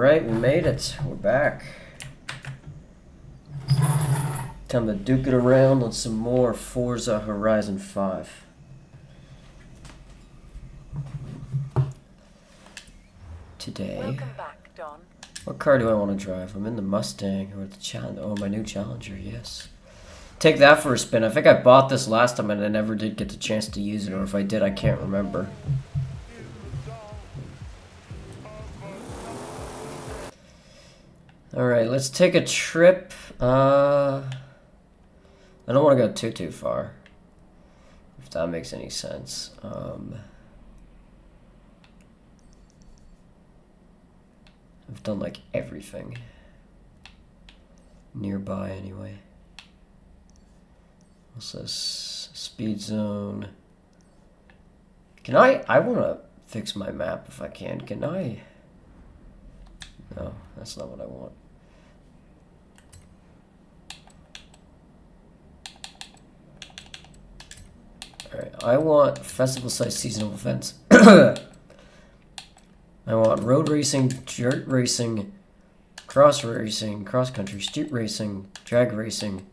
Alright, we made it. We're back. Time to duke it around on some more Forza Horizon 5. Today. Welcome back, Don. What car do I want to drive? I'm in the Mustang or the Challenger. Oh, my new Challenger, yes. Take that for a spin. I think I bought this last time and I never did get the chance to use it, or if I did, I can't remember. Alright, let's take a trip. I don't want to go too far, if that makes any sense. I've done like everything nearby anyway. What's this? Speed zone. Can I want to fix my map if I can. Can I? No, that's not what I want. Alright, I want festival size seasonal events. I want road racing, dirt racing, cross country, street racing, drag racing,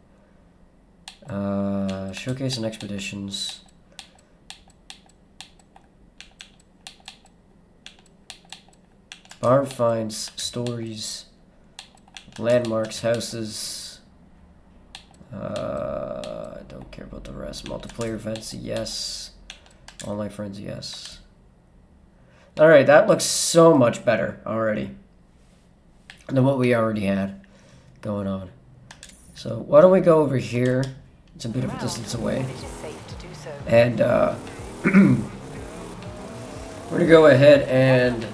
showcase and expeditions. Barn finds, stories, landmarks, houses. I don't care about the rest. Multiplayer events, yes. Online friends, yes. Alright, that looks so much better already than what we already had going on. So why don't we go over here? It's a bit of a distance away. And we're gonna go ahead and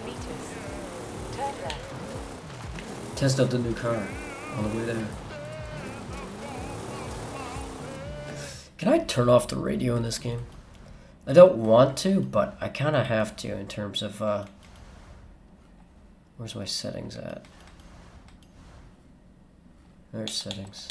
test out the new car on the way there. Can I turn off the radio in this game? I don't want to, but I kind of have to in terms of, where's my settings at? There's settings.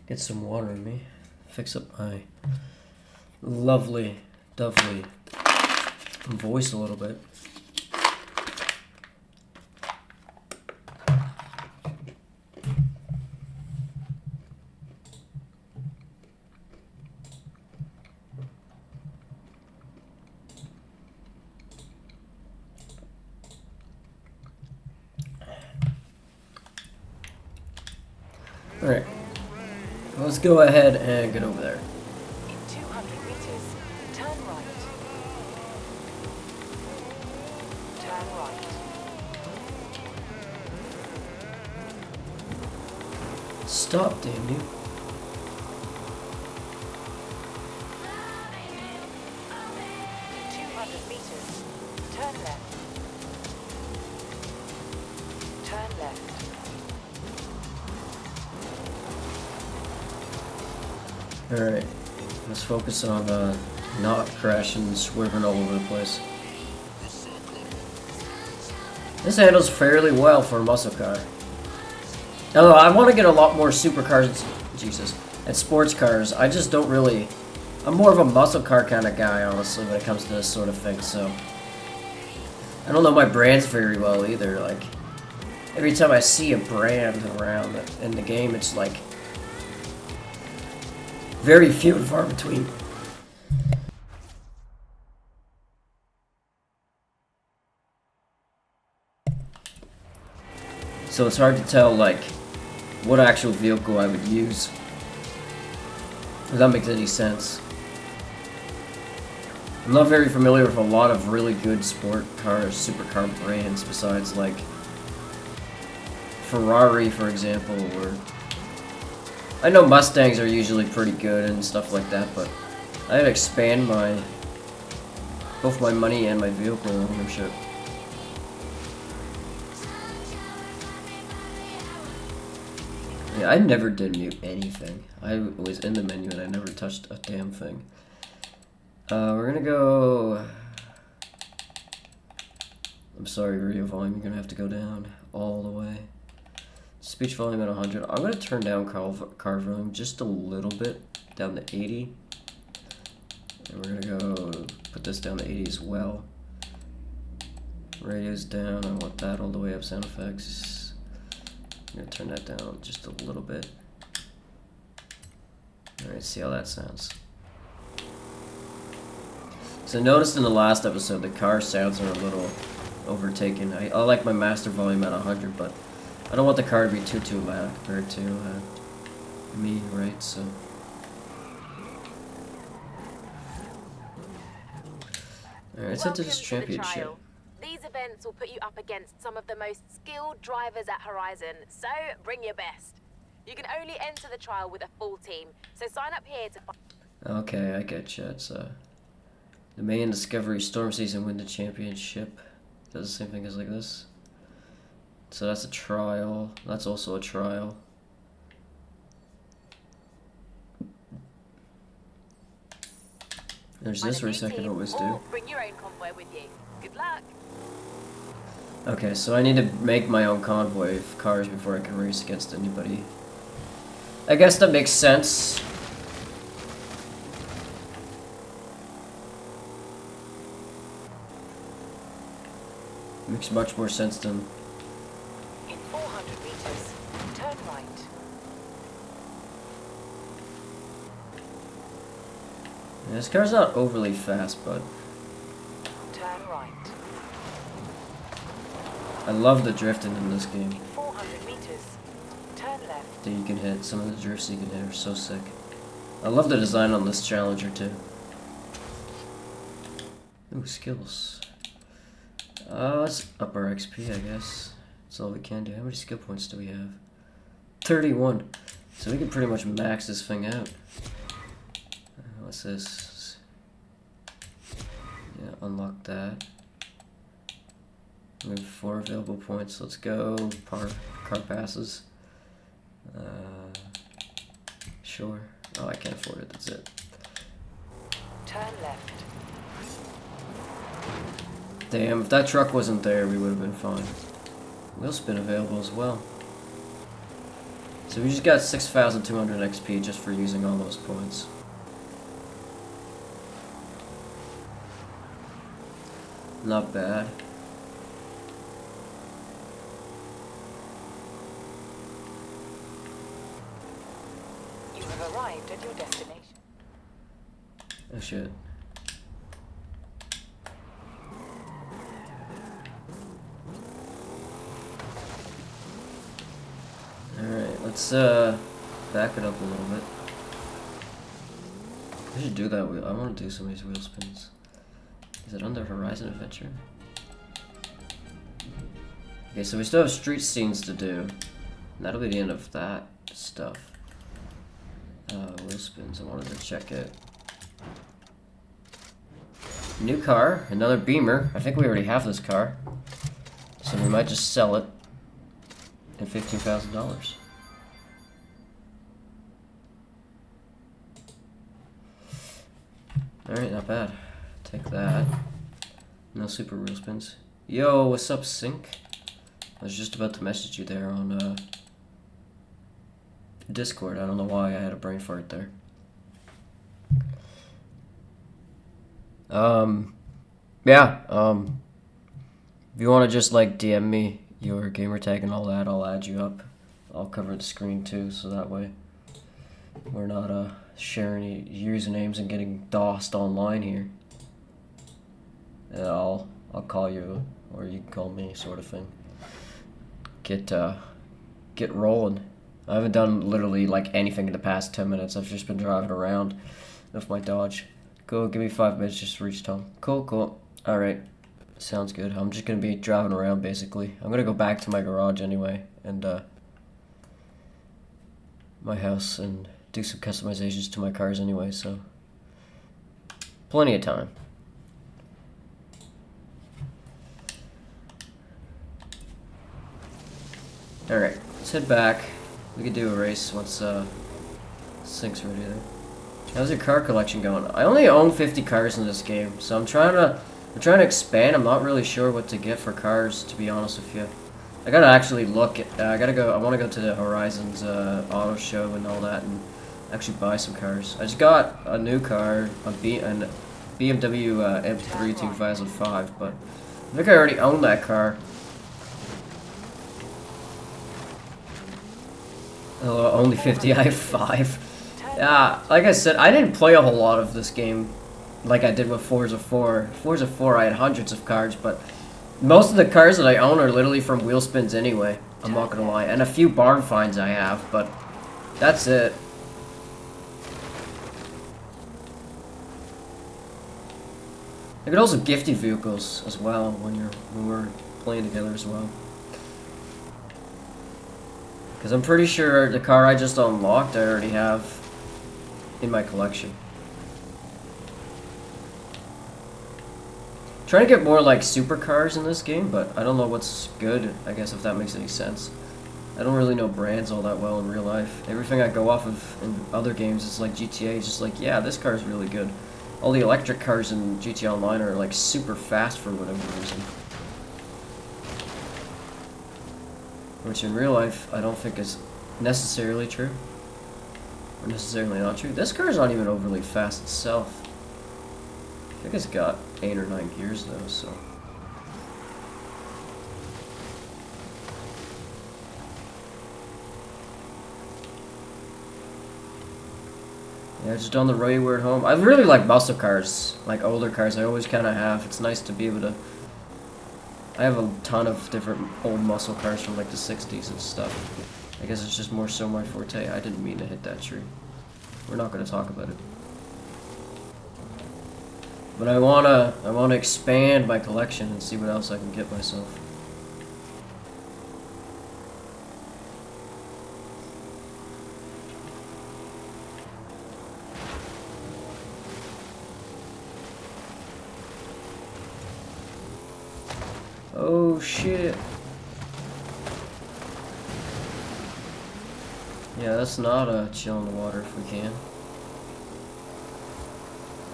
Get some water in me. Fix up my lovely voice a little bit. Alright, let's go ahead and get over there. In 200 meters, turn right. Turn right. Stop, damn you. In 200 meters, turn left. Turn left. Alright, let's focus on not crashing and swerving all over the place. This handles fairly well for a muscle car. Although I want to get a lot more supercars, Jesus, and sports cars. I just don't really... I'm more of a muscle car kind of guy, honestly, when it comes to this sort of thing, so... I don't know my brands very well either, like... Every time I see a brand around in the game, it's like... very few and far between. So it's hard to tell, like, what actual vehicle I would use. If that makes any sense. I'm not very familiar with a lot of really good sport cars, supercar brands, besides, like, Ferrari, for example, or... I know Mustangs are usually pretty good and stuff like that, but I had to expand both my money and my vehicle ownership. Yeah, I never did mute anything. I was in the menu and I never touched a damn thing. We're gonna go... I'm sorry, radio volume, you're gonna have to go down all the way. Speech volume at 100. I'm going to turn down car volume just a little bit, down to 80. And we're going to go put this down to 80 as well. Radio's down. I want that all the way up. Sound effects. I'm going to turn that down just a little bit. Alright, see how that sounds. So I noticed in the last episode the car sounds are a little overtaken. I like my master volume at 100, but I don't want the car to be too loud compared to me, right? So alright, it's into this championship. These events will put you up against some of the most skilled drivers at Horizon, so bring your best. You can only enter the trial with a full team, so sign up here to... Okay, I get you. It's the main Discovery Storm Season win the championship. Does the same thing as like this. So that's a trial. That's also a trial. There's this race I can always do. Bring your own convoy with you. Good luck. Okay, so I need to make my own convoy of cars before I can race against anybody. I guess that makes sense. Makes much more sense than... In 400 meters, turn right. Yeah, this car's not overly fast, but... Turn right. I love the drifting in this game. In 400 meters, turn left. That you can hit. Some of the drifts you can hit are so sick. I love the design on this Challenger too. Ooh, skills. Let's up our XP, I guess. That's all we can do. How many skill points do we have? 31. So we can pretty much max this thing out. What's this? Yeah, unlock that. We have 4 available points. Let's go. Car passes. Sure. Oh, I can't afford it. That's it. Turn left. Damn, if that truck wasn't there, we would have been fine. Wheel spin available as well. So we just got 6,200 XP just for using all those points. Not bad. You have arrived at your destination. Oh shit. Alright, let's back it up a little bit. I should do that wheel. I want to do some of these wheel spins. Is it under Horizon Adventure? Okay, so we still have street scenes to do. And that'll be the end of that stuff. Wheel spins, I wanted to check it. New car, another Beamer. I think we already have this car. So we might just sell it. And $15,000. Alright, not bad. Take that. No super wheel spins. Yo, what's up, Sync? I was just about to message you there on Discord. I don't know why I had a brain fart there. Yeah, if you want to just like DM me your gamer tag and all that, I'll add you up. I'll cover the screen too, so that way we're not sharing usernames and getting DOSed online here. I'll call you, or you can call me, sort of thing. Get rolling. I haven't done literally like anything in the past 10 minutes. I've just been driving around with my Dodge. Go, give me 5 minutes just to reach town. Cool. Alright. Sounds good. I'm just gonna be driving around basically. I'm gonna go back to my garage anyway and my house and do some customizations to my cars anyway, so plenty of time. Alright, let's head back. We could do a race once Sync's ready there. How's your car collection going? I only own 50 cars in this game, so I'm trying to expand. I'm not really sure what to get for cars, to be honest with you. I gotta actually look at, I want to go to the Horizons auto show and all that and actually buy some cars. I just got a new car, an BMW M3 2005, but I think I already own that car. Only 50, I have 5. Yeah, like I said, I didn't play a whole lot of this game like I did with Forza 4. Forza 4, I had hundreds of cars, but most of the cars that I own are literally from wheel spins anyway. I'm not gonna lie. And a few barn finds I have, but that's it. I could also gift you vehicles as well when we're playing together as well. Because I'm pretty sure the car I just unlocked I already have in my collection. Trying to get more like supercars in this game, but I don't know what's good, I guess, if that makes any sense. I don't really know brands all that well in real life. Everything I go off of in other games is like GTA, is just like, yeah, this car is really good. All the electric cars in GTA Online are like super fast for whatever reason. Which in real life, I don't think is necessarily true. Or necessarily not true. This car is not even overly fast itself. I think it's got 8 or 9 gears though, so. Yeah, just on the road home. I really like muscle cars, like older cars. I always kind of have. It's nice to be able to. I have a ton of different old muscle cars from like the 60s and stuff. I guess it's just more so my forte. I didn't mean to hit that tree. We're not going to talk about it. But I wanna expand my collection and see what else I can get myself. Oh shit. Yeah, let's not chill in the water if we can.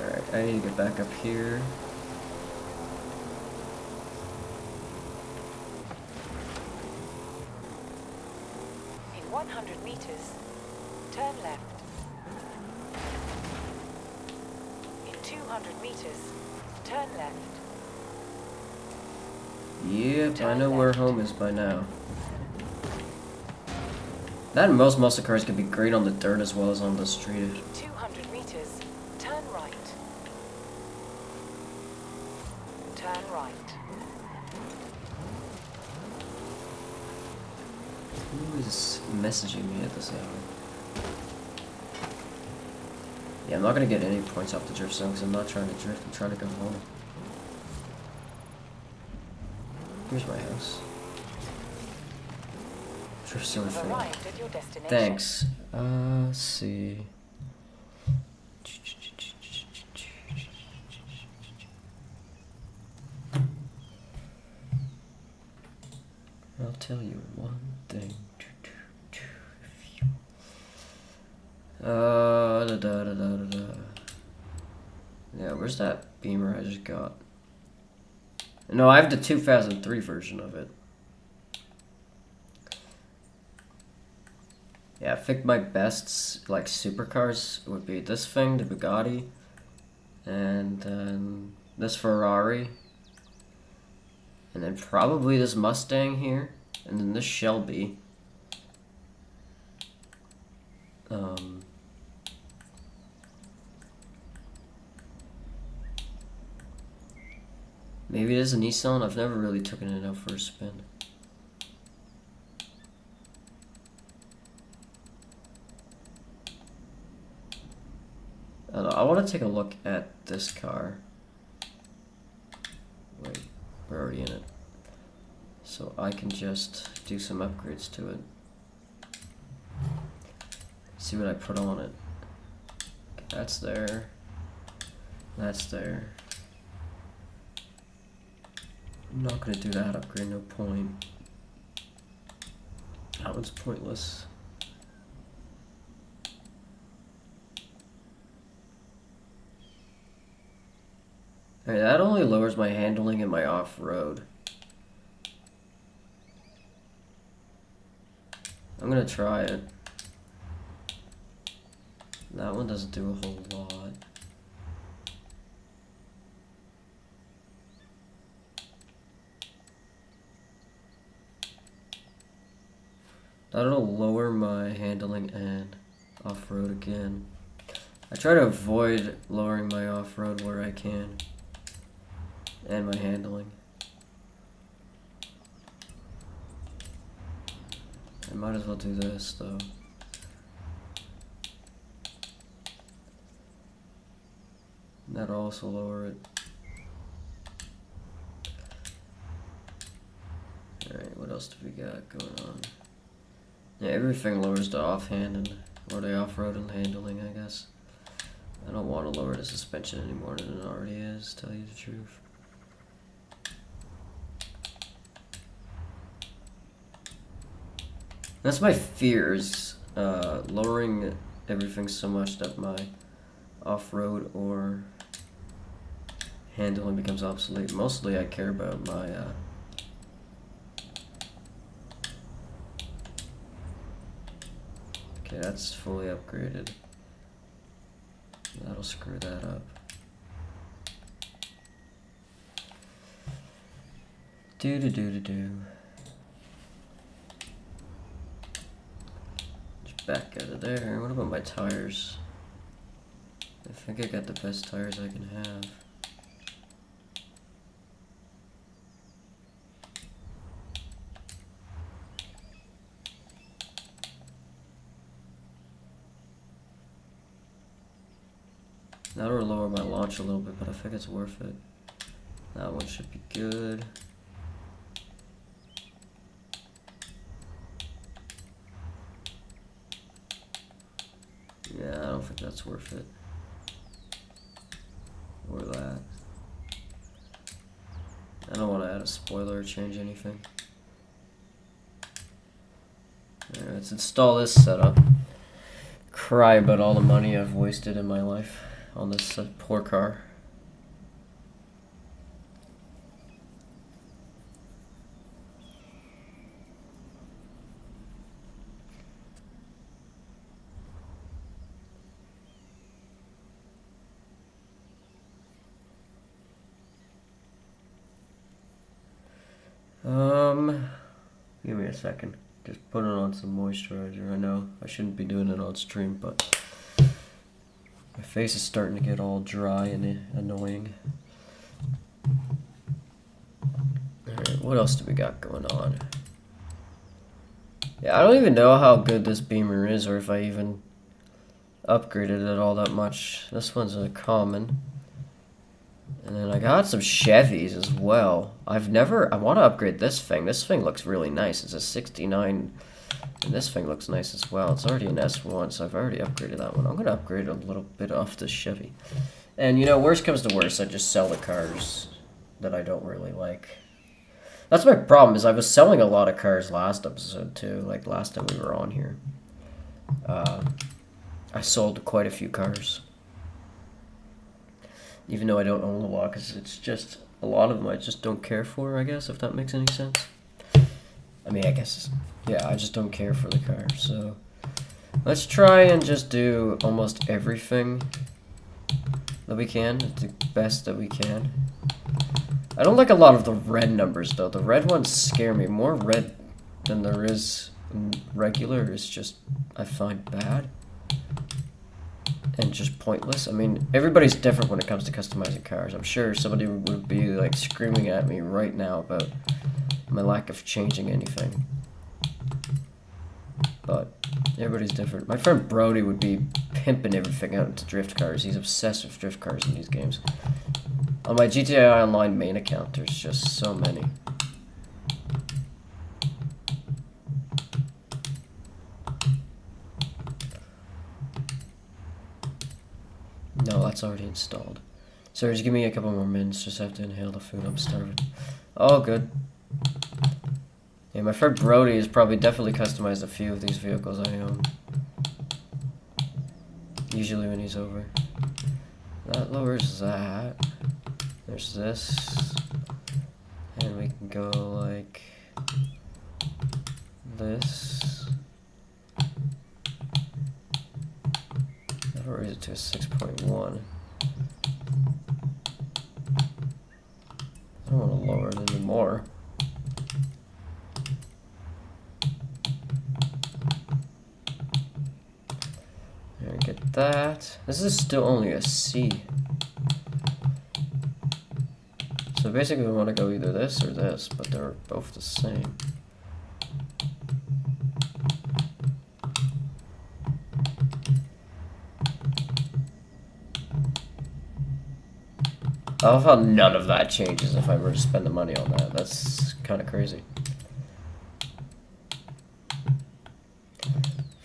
Alright, I need to get back up here. In 100 meters, turn left. In 200 meters, turn left. Yep, I know where home is by now. That and most muscle cars can be great on the dirt as well as on the street. In 200 meters, turn right. Turn right. Who is messaging me at this hour? Yeah, I'm not gonna get any points off the drift zone because I'm not trying to drift. I'm trying to go home. Here's my house. Drift zone You've failed. arrived at your destination. Thanks. Let's see. I'll tell you one thing. Yeah, where's that Beamer I just got? No, I have the 2003 version of it. Yeah, I think my best, like, supercars would be this thing, the Bugatti, and then this Ferrari, and then probably this Mustang here, and then this Shelby. Maybe it is a Nissan. I've never really taken it out for a spin. I don't know, I want to take a look at this car. Wait, we're already in it. So I can just do some upgrades to it. See what I put on it. That's there. That's there. I'm not gonna do that upgrade, no point. That one's pointless. Alright, that only lowers my handling and my off-road. I'm gonna try it. That one doesn't do a whole lot. That'll lower my handling and off-road again. I try to avoid lowering my off-road where I can. And my handling. I might as well do this though. That'll also lower it. Alright, what else do we got going on? Yeah, everything lowers the offhand and or the off-road and handling, I guess. I don't want to lower the suspension any more than it already is, to tell you the truth. That's my fears, lowering everything so much that my off-road or handling becomes obsolete. Mostly I care about my okay, that's fully upgraded. That'll screw that up. Do. Just back out of there. What about my tires? I think I got the best tires I can have. That'll lower my launch a little bit, but I think it's worth it. That one should be good. Yeah, I don't think that's worth it. Or that. I don't want to add a spoiler or change anything. Alright, let's install this setup. Cry about all the money I've wasted in my life on this poor car. Give me a second. Just put it on some moisturizer. I know I shouldn't be doing it on stream, but my face is starting to get all dry and annoying. Alright, what else do we got going on? Yeah, I don't even know how good this Beamer is, or if I even upgraded it all that much. This one's a common. And then I got some Chevys as well. I want to upgrade this thing. This thing looks really nice. It's a 69, and this thing looks nice as well. It's already an S1, so I've already upgraded that one. I'm going to upgrade a little bit off this Chevy. And, you know, worst comes to worst, I just sell the cars that I don't really like. That's my problem, is I was selling a lot of cars last episode, too. Like, last time we were on here. I sold quite a few cars. Even though I don't own a lot, because it's just, a lot of them I just don't care for, I guess, if that makes any sense. I mean, I guess, yeah, I just don't care for the car, so. Let's try and just do almost everything that we can, the best that we can. I don't like a lot of the red numbers, though. The red ones scare me. More red than there is regular is just, I find bad. And just pointless. I mean, everybody's different when it comes to customizing cars. I'm sure somebody would be like screaming at me right now about my lack of changing anything. But everybody's different. My friend Brody would be pimping everything out into drift cars. He's obsessed with drift cars in these games. On my GTA Online main account, there's just so many. No, that's already installed. Sorry, just give me a couple more minutes. Just have to inhale the food. I'm starving. Oh, good. Yeah, my friend Brody has probably definitely customized a few of these vehicles I own. Usually when he's over. That lowers that. There's this. And we can go like this. I'll raise it to a 6.1. I don't want to lower it anymore. There, get that. This is still only a C. So basically we want to go either this or this, but they're both the same. I love how none of that changes if I were to spend the money on that. That's kind of crazy.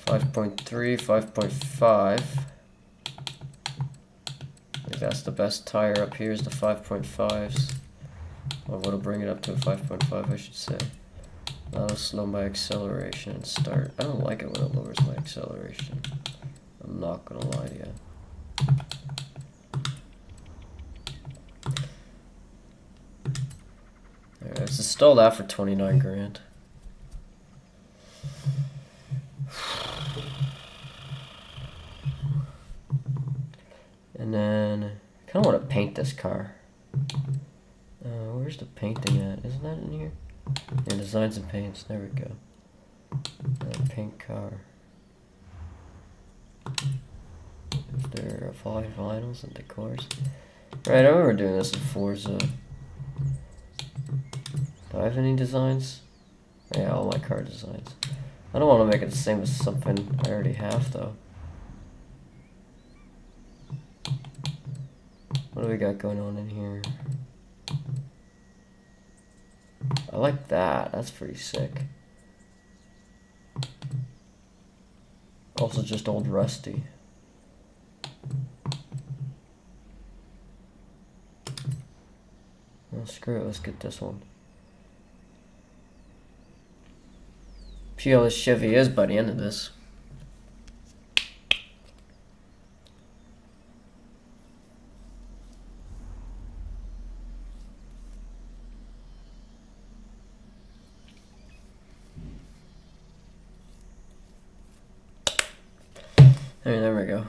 5.3, 5.5. I think that's the best tire up here is the 5.5s. Or what'll bring it up to a 5.5, I should say. That'll slow my acceleration and start. I don't like it when it lowers my acceleration. I'm not gonna lie to you. Alright, let's install that for 29 grand. And then, I kind of want to paint this car. Where's the painting at? Isn't that in here? Yeah, designs and paints. There we go. Paint car. Is there vinyls and decors? Right, I remember doing this in Forza. Do I have any designs? Yeah, all my car designs. I don't want to make it the same as something I already have, though. What do we got going on in here? I like that. That's pretty sick. Also just old rusty. Oh, screw it. Let's get this one. See how this Chevy is by the end of this. Alright, there we go.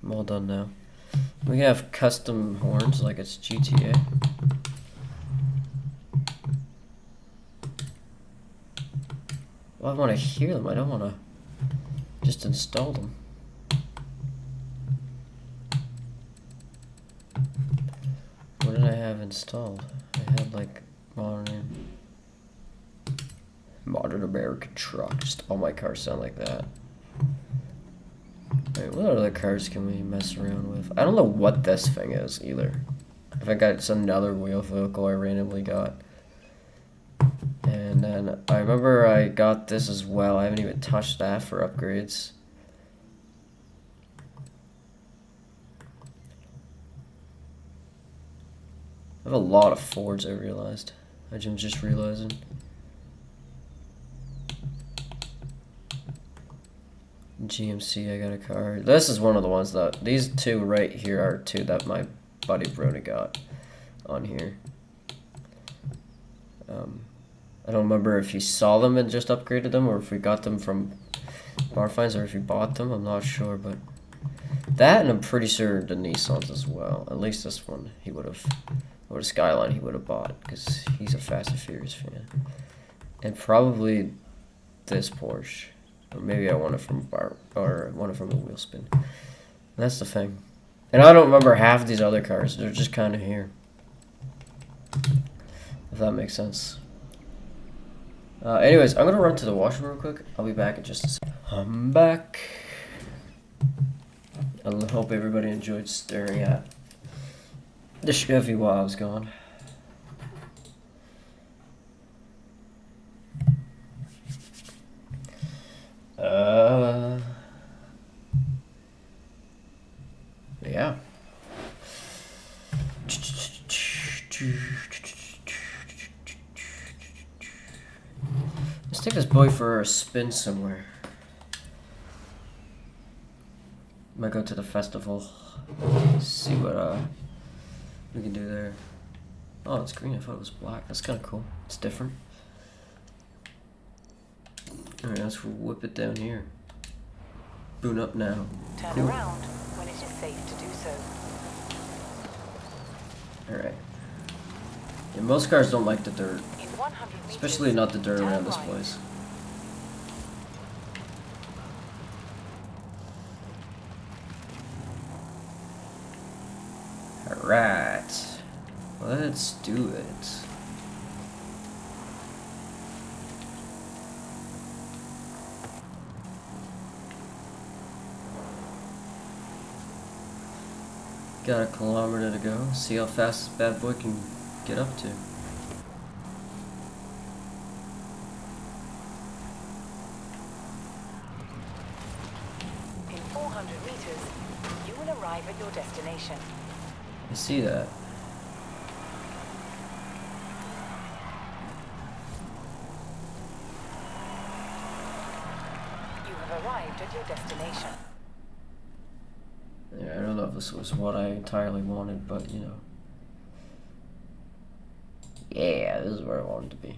I'm all done now. We can have custom horns like it's GTA. Well, I want to hear them. I don't want to just install them. What did I have installed? I had like modern American truck. Just all my cars sound like that. Wait, what other cars can we mess around with? I don't know what this thing is either. I think it's another wheel vehicle I randomly got. And then I remember I got this as well. I haven't even touched that for upgrades. I have a lot of Fords, I realized. I'm just realizing. GMC, I got a car. This is one of the ones that, these two right here are two that my buddy Brody got on here. I don't remember if he saw them and just upgraded them, or if we got them from bar finds, or if he bought them. I'm not sure, but that, and I'm pretty sure the Nissans as well. At least this one he would have, or the Skyline he would have bought, because he's a Fast and Furious fan. And probably this Porsche. Or maybe I won it from a bar, or won it from a wheel spin. That's the thing. And I don't remember half of these other cars. They're just kind of here. If that makes sense. Anyways, I'm going to run to the washroom real quick. I'll be back in just a second. I'm back. I hope everybody enjoyed staring at the Chevy while I was gone. Yeah. Let's take this boy for a spin somewhere. Might go to the festival. See what we can do there. Oh, it's green. I thought it was black. That's kind of cool. It's different. Alright, let's whip it down here. Boot up now. Turn Cool. around when it is safe to do so. Alright. Yeah, most cars don't like the dirt. In 100 meters, Especially not the dirt turn around this right. place. Alright. Let's do it. Got a kilometer to go. See how fast this bad boy can get up to. In 400 meters, you will arrive at your destination. I see that. You have arrived at your destination. Yeah, I don't know if this was what I entirely wanted, but you know. Yeah, this is where I wanted to be.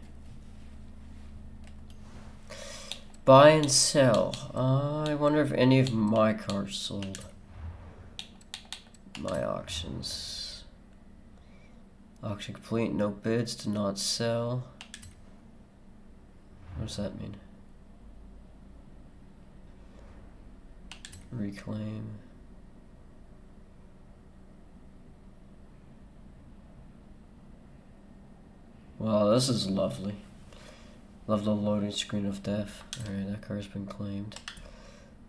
Buy and sell. I wonder if any of my cars sold. My auctions. Auction complete, no bids, do not sell. What does that mean? Reclaim. Wow, this is lovely. Love the loading screen of death. Alright, that car's been claimed.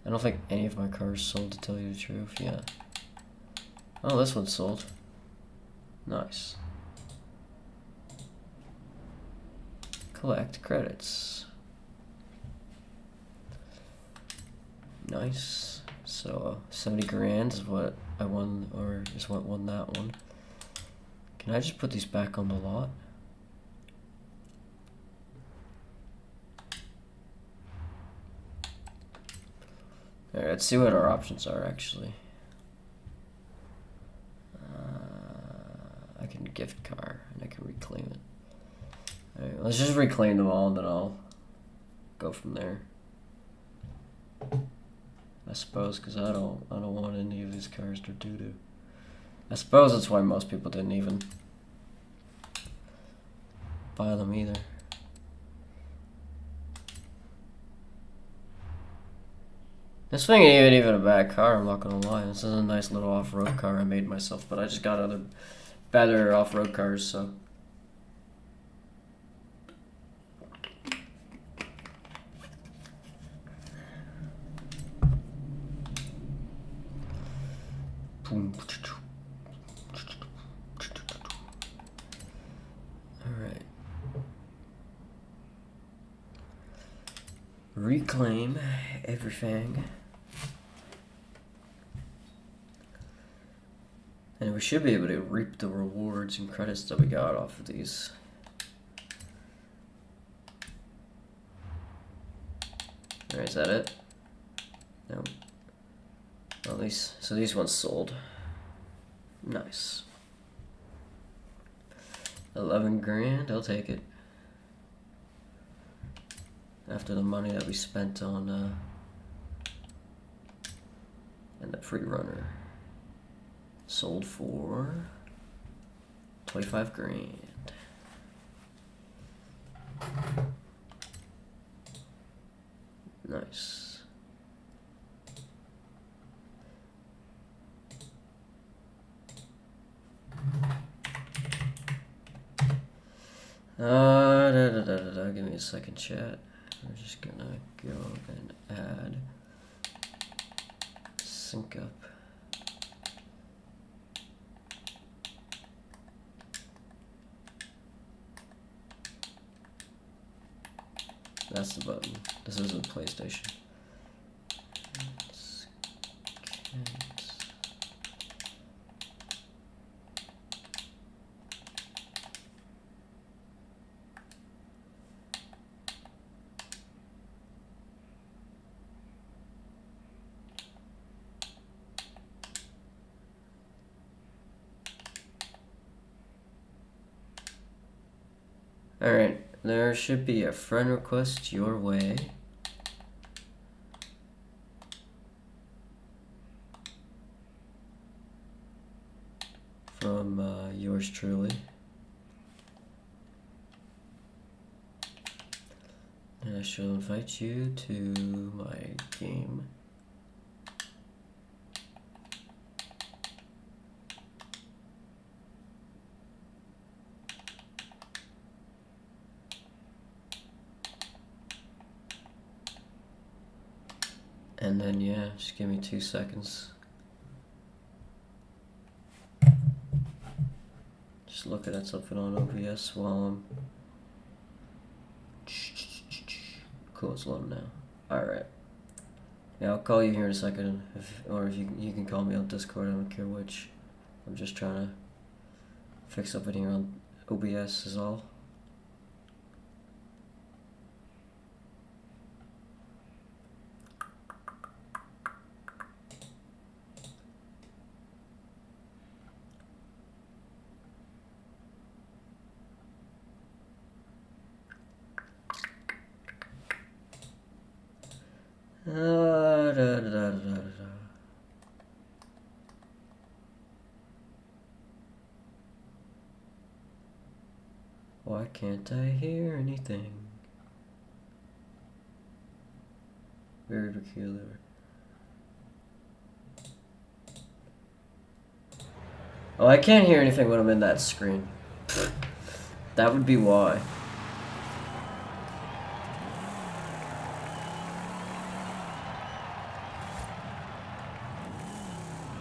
I don't think any of my cars sold, to tell you the truth. Yeah. Oh, this one's sold. Nice. Collect credits. Nice. So 70 grand is what I won, or is what won that one. Can I just put these back on the lot? Alright, let's see what our options are actually. I can gift car and I can reclaim it. Alright, let's just reclaim them all and then I'll go from there. I suppose, because I don't want any of these cars to doo-doo. I suppose that's why most people didn't even buy them either. This thing ain't even a bad car, I'm not gonna lie. This is a nice little off-road car I made myself, but I just got other better off-road cars, so. Alright. Reclaim everything. And we should be able to reap the rewards and credits that we got off of these. Alright, is that it? No. Well, so these ones sold. Nice. 11 grand, I'll take it. After the money that we spent on, and the pre-runner. Sold for 25 grand. Nice. Give me a second, chat. We're just gonna go and add sync up. That's the button. This is a PlayStation. Alright, there should be a friend request your way. from yours truly. And I shall invite you to my game. And then, yeah, just give me 2 seconds. Just looking at something on OBS while I'm... Cool, it's loading now. Alright. Yeah, I'll call you here in a second, or if you can call me on Discord, I don't care which. I'm just trying to fix something here on OBS is all. Da, da, da, da, da. Why can't I hear anything? Very peculiar. Oh, I can't hear anything when I'm in that screen. That would be why.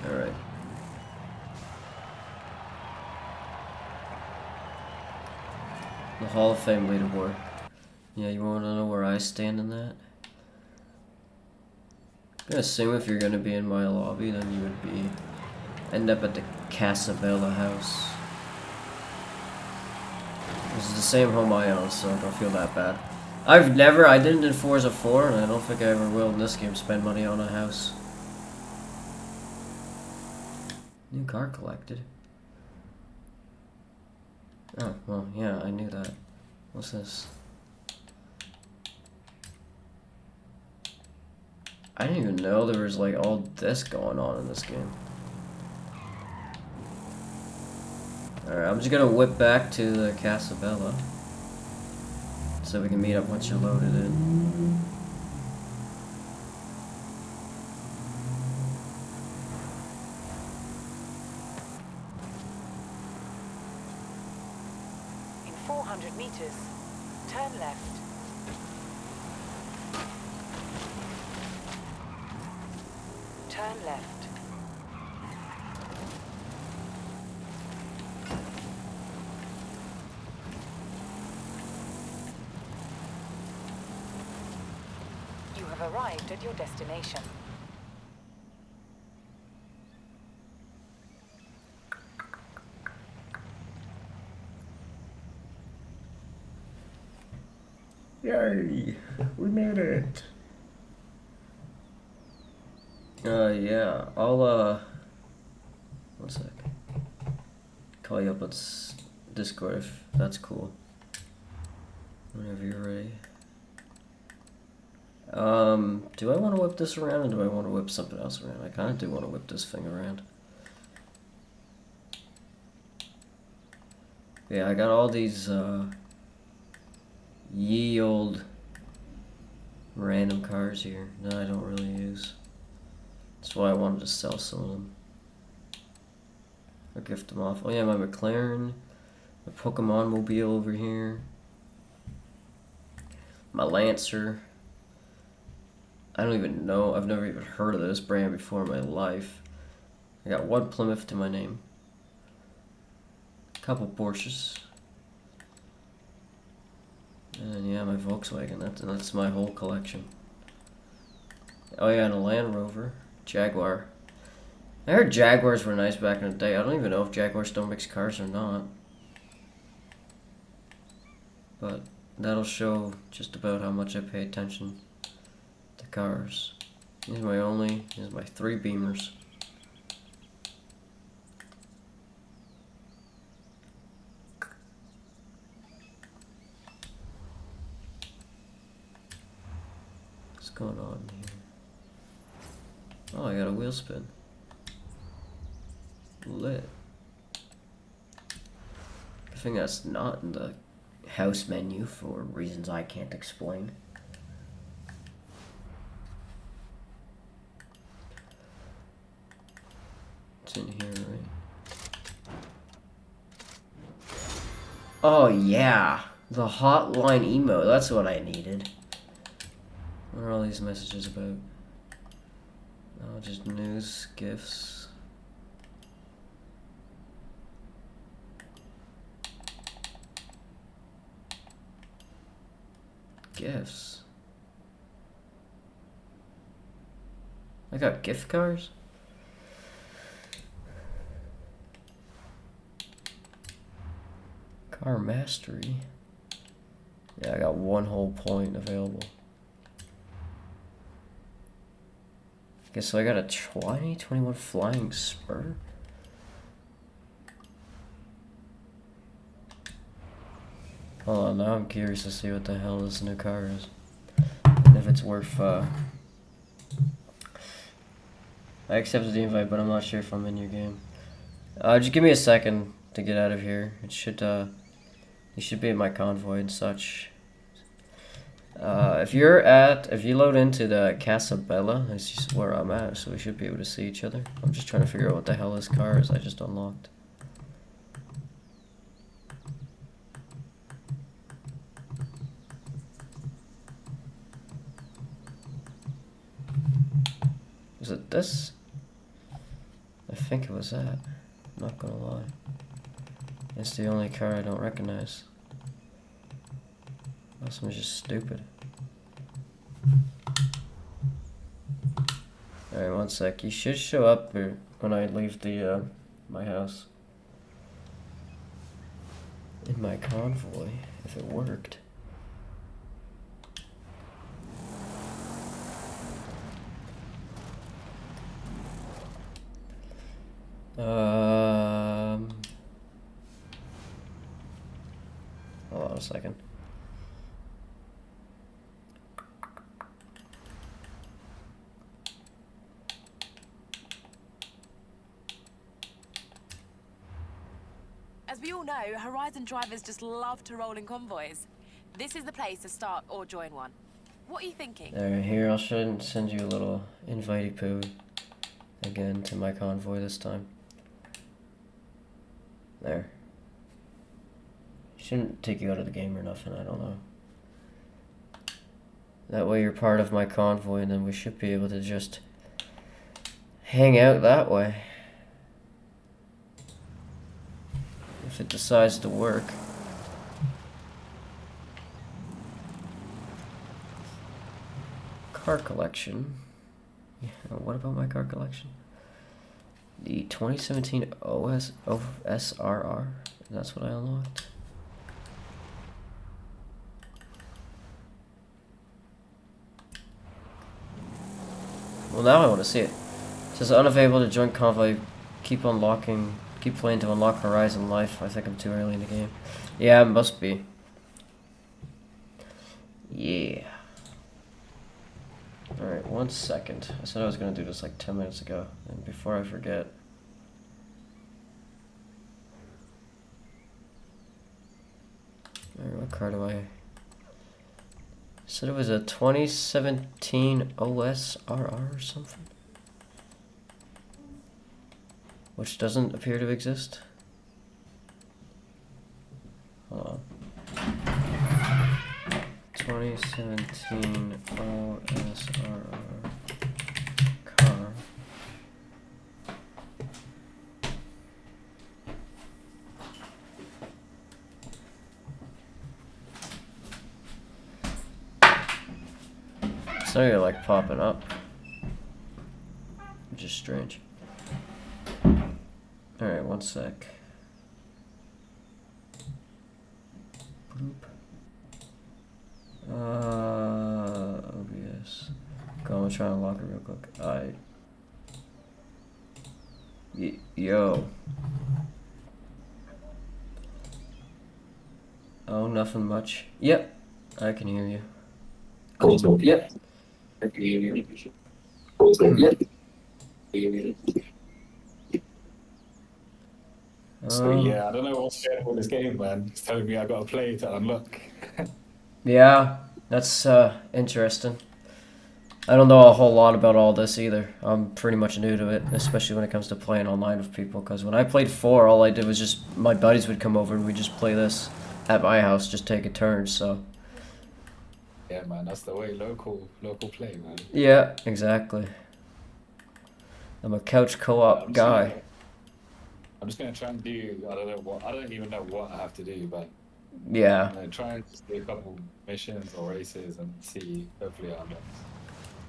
Alright. The Hall of Fame leaderboard. Yeah, you want to know where I stand in that? I'm gonna assume if you're gonna be in my lobby, then you would end up at the Casabella house. This is the same home I own, so I don't feel that bad. I didn't in Forza 4, and I don't think I ever will in this game spend money on a house. New car collected. Oh, well, yeah, I knew that. What's this? I didn't even know there was, like, all this going on in this game. Alright, I'm just gonna whip back to the Casabella. So we can meet up once you're loaded in. In 400 meters, turn left. Turn left. You have arrived at your destination. Yay! We made it! Yeah, I'll, one sec. Call you up on Discord if that's cool. Whenever you're ready. Do I want to whip this around, or do I want to whip something else around? I kind of do want to whip this thing around. Yeah, I got all these, ye old random cars here that I don't really use. That's why I wanted to sell some of them. Or gift them off. Oh yeah, my McLaren, my Pokemon Mobile over here, my Lancer. I don't even know, I've never even heard of this brand before in my life. I got one Plymouth to my name. A couple Porsches. And yeah, my Volkswagen, that's my whole collection. Oh yeah, and a Land Rover. Jaguar. I heard Jaguars were nice back in the day. I don't even know if Jaguar still makes cars or not. But that'll show just about how much I pay attention to cars. These are my 3 Beamers. What's going on here? Oh, I got a wheel spin. Lit. think that's not in the house menu for reasons I can't explain. It's in here, right? Oh yeah, the hotline emo. That's what I needed. What are all these messages about? Oh, just news, gifs. Gifts. I got gift cards? Car mastery. Yeah, I got 1 whole point available. Okay, so I got a 21 flying spur. Hold on, now I'm curious to see what the hell this new car is. And if it's worth, I accepted the invite, but I'm not sure if I'm in your game. Just give me a second to get out of here. It should, you should be in my convoy and such. If you load into the Casabella, this is where I'm at, so we should be able to see each other. I'm just trying to figure out what the hell this car is I just unlocked. Was it this? I think it was that. I'm not gonna lie. It's the only car I don't recognize. This one's just stupid. Alright, 1 sec. You should show up when I leave the my house. In my convoy, if it worked. Hold on a second. As we all know, Horizon drivers just love to roll in convoys. This is the place to start or join one. What are you thinking? Alright, here, I'll send you a little invitey poo again to my convoy this time. There. Shouldn't take you out of the game or nothing, I don't know. That way you're part of my convoy, and then we should be able to just hang out that way. If it decides to work. Car collection. Yeah, what about my car collection? The 2017 OSRR. That's what I unlocked. Well, now I want to see it. It says unavailable to join convoy. Keep playing to unlock Horizon Life. I think I'm too early in the game. Yeah, it must be. Yeah. Alright, 1 second. I said I was going to do this like 10 minutes ago. And before I forget. Alright, what car do I... Said it was a 2017 OSRR or something? Which doesn't appear to exist. Hold on. 2017 OSRR car. It's not really like popping up, which is strange. Alright, 1 sec. Boop. OBS. Go, I'm gonna try and unlock it real quick. Yo. Oh, nothing much. Yep, I can hear you. Yep. I can hear you. Yep. So yeah, I don't know what's shared with this game, man. It's telling me I gotta play to unlock. Yeah, that's interesting. I don't know a whole lot about all this either. I'm pretty much new to it, especially when it comes to playing online with people. Because when I played 4, all I did was just my buddies would come over and we just play this at my house, just take a turn. So Yeah, man, that's the way. Local play, man. yeah, exactly. I'm a couch Yeah, co-op guy. I'm just gonna try and do. I don't know what. I don't even know what I have to do, but Yeah, try and just do a couple missions or races and see. Hopefully, I unlock.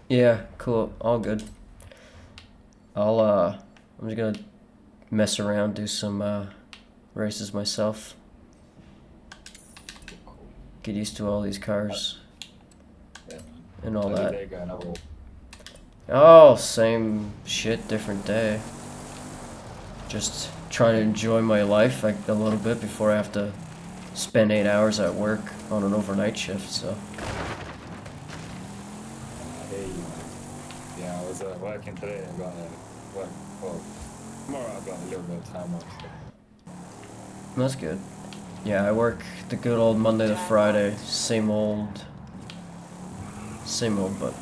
yeah, cool, all good. I'm just gonna mess around, do some races myself. Get used to all these cars Yeah, man. and all How's your that. day going overall? Oh, same shit, different day. Just trying to enjoy my life like a little bit before I have to spend 8 hours at work on an overnight shift. So I hear you, man. Yeah, I was working today. I got work. Well, tomorrow I got a little bit of time off. So. that's good. Yeah, I work the good old Monday to Friday, same old, but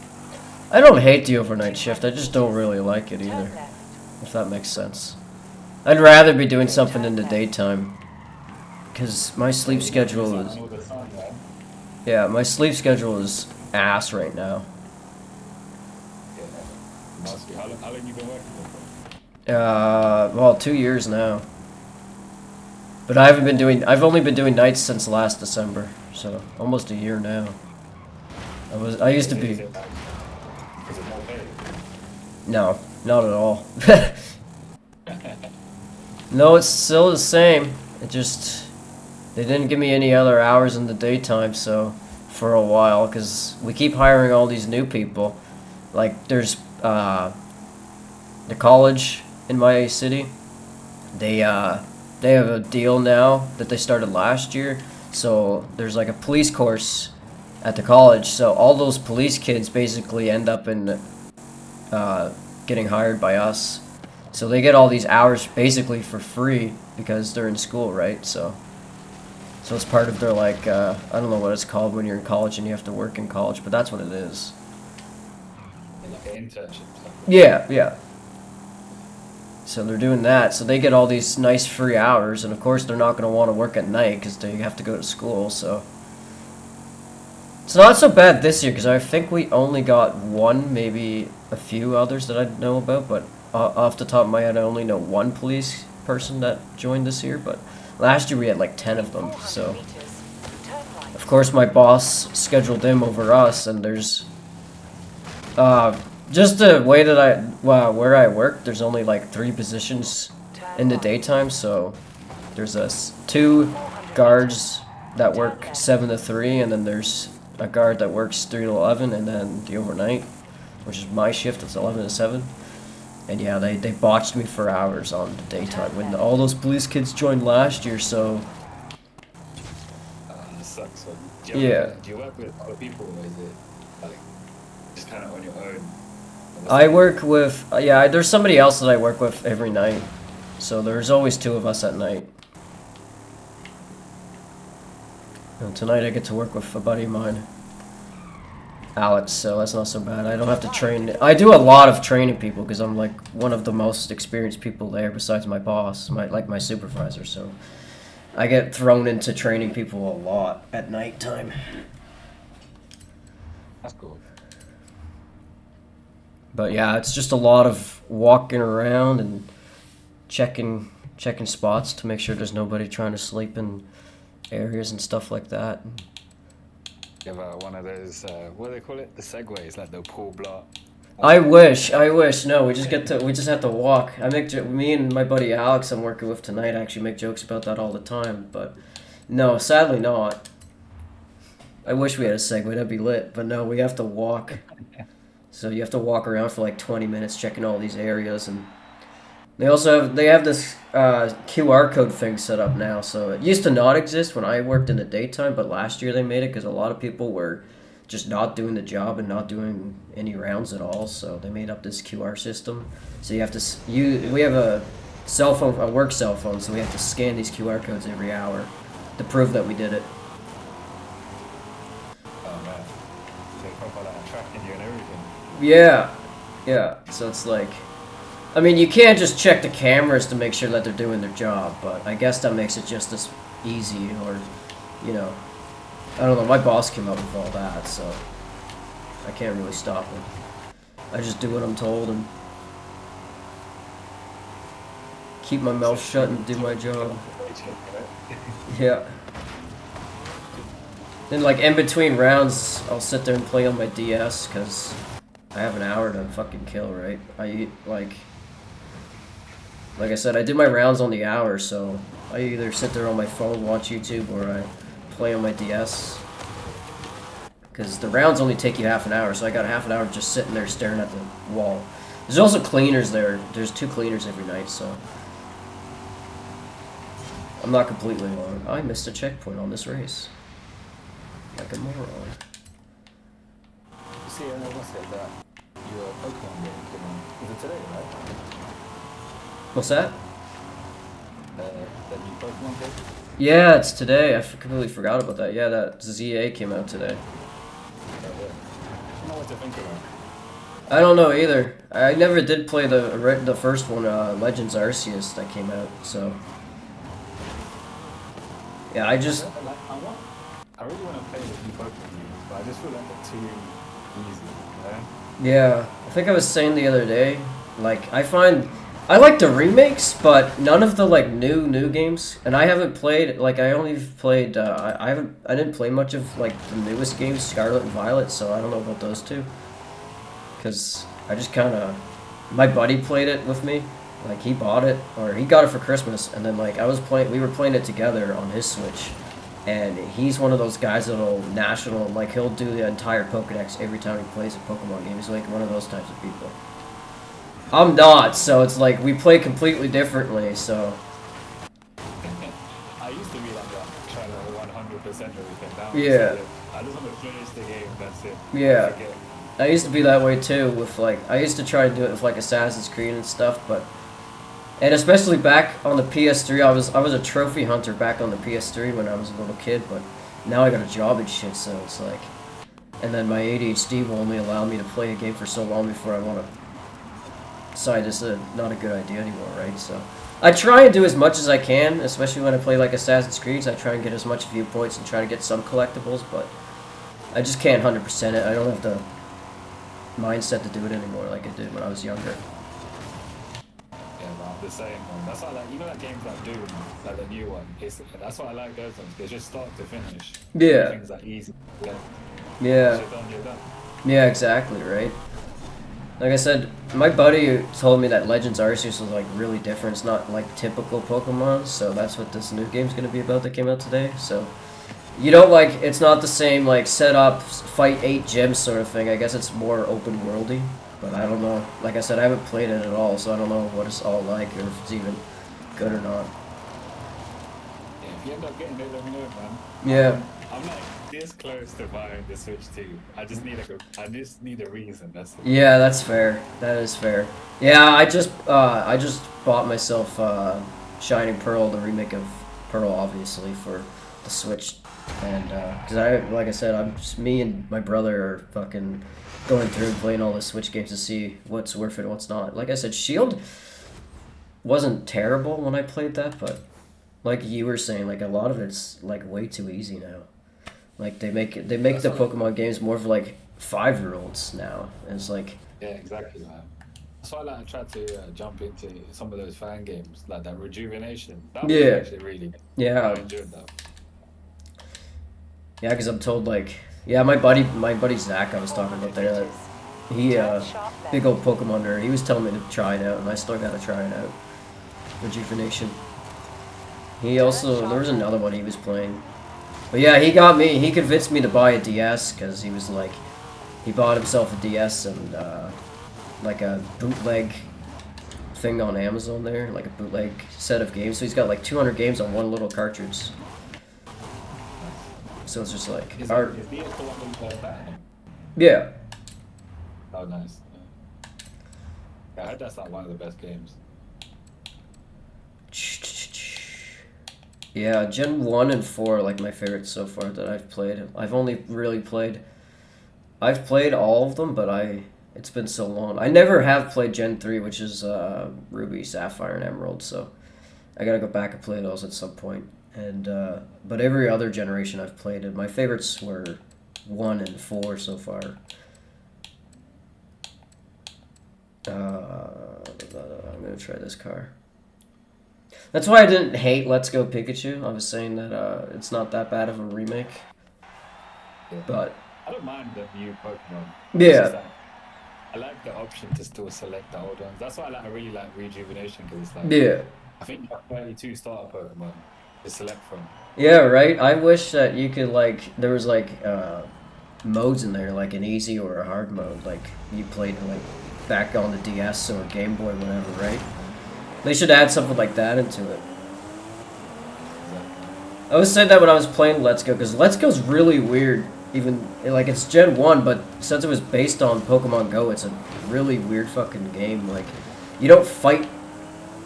I don't hate the overnight shift. I just don't really like it either, Turn left. if that makes sense. I'd rather be doing something in the daytime, because my sleep schedule is, All the sun, man. yeah, my sleep schedule is ass right now. Yeah, must be. How long you been working for? Well, 2 years now. But I've only been doing nights since last December, so almost a year now. I used to Is be, it more pay? no, not at all. No, it's still the same. It just, they didn't give me any other hours in the daytime, so, for a while, because we keep hiring all these new people. Like, there's, the college in my city, they have a deal now that they started last year, so there's like a police course at the college, so all those police kids basically end up in, getting hired by us. So they get all these hours basically for free because they're in school, right? So it's part of their like I don't know what it's called when you're in college and you have to work in college, but that's what it is. Like an internship. Yeah, yeah. So they're doing that. So they get all these nice free hours, and of course they're not going to want to work at night because they have to go to school. So it's not so bad this year because I think we only got one, maybe a few others that I know about, but off the top of my head, I only know one police person that joined this year, but last year we had like 10 of them, 400 so meters. Turn right. of course my boss scheduled them over us, and there's, just the way that where I work, there's only like 3 positions Turn in the right. daytime, so there's 2 guards that work 7 to 3, and then there's a guard that works 3 to 11, and then the overnight, which is my shift, it's 11 to 7. And yeah, they botched me for hours on the daytime when all those police kids joined last year, so That sucks. So, yeah. Do you work with other people, or is it like just kind of on your own? I work with, yeah, there's somebody else that I work with every night, so there's always 2 of us at night. And tonight I get to work with a buddy of mine, Alex, so that's not so bad. I don't have to train. I do a lot of training people because I'm like one of the most experienced people there besides my boss, my supervisor, so I get thrown into training people a lot at nighttime. That's cool. But yeah, it's just a lot of walking around and checking spots to make sure there's nobody trying to sleep in areas and stuff like that. You have one of those, what do they call it? The segways, like the pull block. I wish. No, we just have to walk. Me and my buddy Alex I'm working with tonight actually make jokes about that all the time, but no, sadly not. I wish we had a Segway, that'd be lit, but no, we have to walk. So you have to walk around for like 20 minutes checking all these areas, and they have this QR code thing set up now. So it used to not exist when I worked in the daytime, but last year they made it because a lot of people were just not doing the job and not doing any rounds at all. So they made up this QR system. So you have to we have cell phone, a work cell phone, so we have to scan these QR codes every hour to prove that we did it. Oh man, they proper like tracking you and everything. Yeah, yeah. So it's like, I mean, you can't just check the cameras to make sure that they're doing their job, but I guess that makes it just as easy, or, you know, I don't know. My boss came up with all that, so I can't really stop him. I just do what I'm told and keep my mouth shut and do my job. Yeah. Then, like, in between rounds, I'll sit there and play on my DS, because I have an hour to fucking kill, right? Like I said, I did my rounds on the hour, so I either sit there on my phone, watch YouTube, or I play on my DS. Because the rounds only take you half an hour, so I got half an hour just sitting there staring at the wall. There's also cleaners there. There's 2 cleaners every night, so I'm not completely alone. I missed a checkpoint on this race. Like a moron. See, I never said that your Pokemon game came out. Was it today, right? What's that? That new Pokemon game? Yeah, it's today. I completely forgot about that. Yeah, that ZA came out today. I don't know what to think about. I don't know either. I never did play the first one, Legends Arceus, that came out, so yeah, I just I really want to play the new Pokemon games, but I just feel like they're too easy, you know? yeah. I think I was saying the other day, like I like the remakes, but none of the like new games. And I haven't played, like, I only played I didn't play much of like the newest games, Scarlet and Violet, so I don't know about those two. Cause I just kind of, my buddy played it with me, like he bought it or he got it for Christmas, and then like we were playing it together on his Switch. And he's one of those guys that'll like he'll do the entire Pokedex every time he plays a Pokemon game. He's like one of those types of people. I'm not, so it's like we play completely differently, so. I used to be like that, trying to 100% everything down. Yeah. I just want to finish the game, that's it. Yeah. That's it. I used to be that way too with like, I used to try to do it with like Assassin's Creed and stuff, but. And especially back on the PS3, I was a trophy hunter back on the PS3 when I was a little kid, but now I got a job and shit, so it's like. And then my ADHD will only allow me to play a game for so long before I want to decide this is not a good idea anymore, right? So I try and do as much as I can, especially when I play like Assassin's Creed. I try and get as much viewpoints and try to get some collectibles, but I just can't 100% it. I don't have the mindset to do it anymore like I did when I was younger. Yeah, but I'm the same one. That's why I like, you know, that games like Doom, like the new one. That's why I like those ones. They just start to finish. Yeah. Things like easy. Yeah. Yeah. You're done. Yeah, exactly, right? Like I said, my buddy told me that Legends Arceus was like really different. It's not like typical Pokemon, so that's what this new game's gonna be about that came out today. So you don't like, it's not the same like set up, fight 8 gyms sort of thing. I guess it's more open worldy, but I don't know. Like I said, I haven't played it at all, so I don't know what it's all like or if it's even good or not. Yeah, if you end up getting it, let me know, man. Yeah. I'm like this close to buying the Switch 2. I just need a reason. That's it. Yeah, that's fair. That is fair. Yeah, I just bought myself Shining Pearl, the remake of Pearl, obviously for the Switch, and because like I said, me and my brother are fucking going through and playing all the Switch games to see what's worth it and what's not. Like I said, Shield wasn't terrible when I played that, but like you were saying, like a lot of it's like way too easy now. Like they make the Pokemon games more for like 5-year-olds now. And it's like, yeah, exactly, man. That's why I tried to jump into some of those fan games, like that Rejuvenation. That was actually really good. Yeah. I enjoyed that. Yeah, because I'm told like, yeah, my buddy Zach, I was talking about there, that he big old Pokemon nerd. He was telling me to try it out, and I still gotta try it out. Rejuvenation. He also, there was another one he was playing. But yeah, he convinced me to buy a DS, because he was like, he bought himself a DS and like a bootleg thing on Amazon there, like a bootleg set of games. So he's got like 200 games on one little cartridge. So it's just like, Is the one that you played back? yeah. Oh, nice. Yeah, I heard that's like one of the best games. Yeah, Gen 1 and 4 are like my favorites so far that I've played. I've only really played. I've played all of them, but it's been so long. I never have played Gen 3, which is Ruby, Sapphire, and Emerald, so I gotta go back and play those at some point. And but every other generation I've played, and my favorites were 1 and 4 so far. I'm gonna try this car. That's why I didn't hate Let's Go Pikachu. I was saying that it's not that bad of a remake. Yeah. But I don't mind the new Pokemon. yeah, I like the option to still select the old ones. That's why I really like Rejuvenation, because it's like, yeah, I think you have 32 starter Pokemon to select from. yeah. Right. I wish that you could there was modes in there, like an easy or a hard mode, like you played like back on the DS or Game Boy, whatever. Right. They should add something like that into it. I was saying that when I was playing Let's Go, because Let's Go's really weird. Even like it's Gen 1, but since it was based on Pokemon Go, it's a really weird fucking game. Like, you don't fight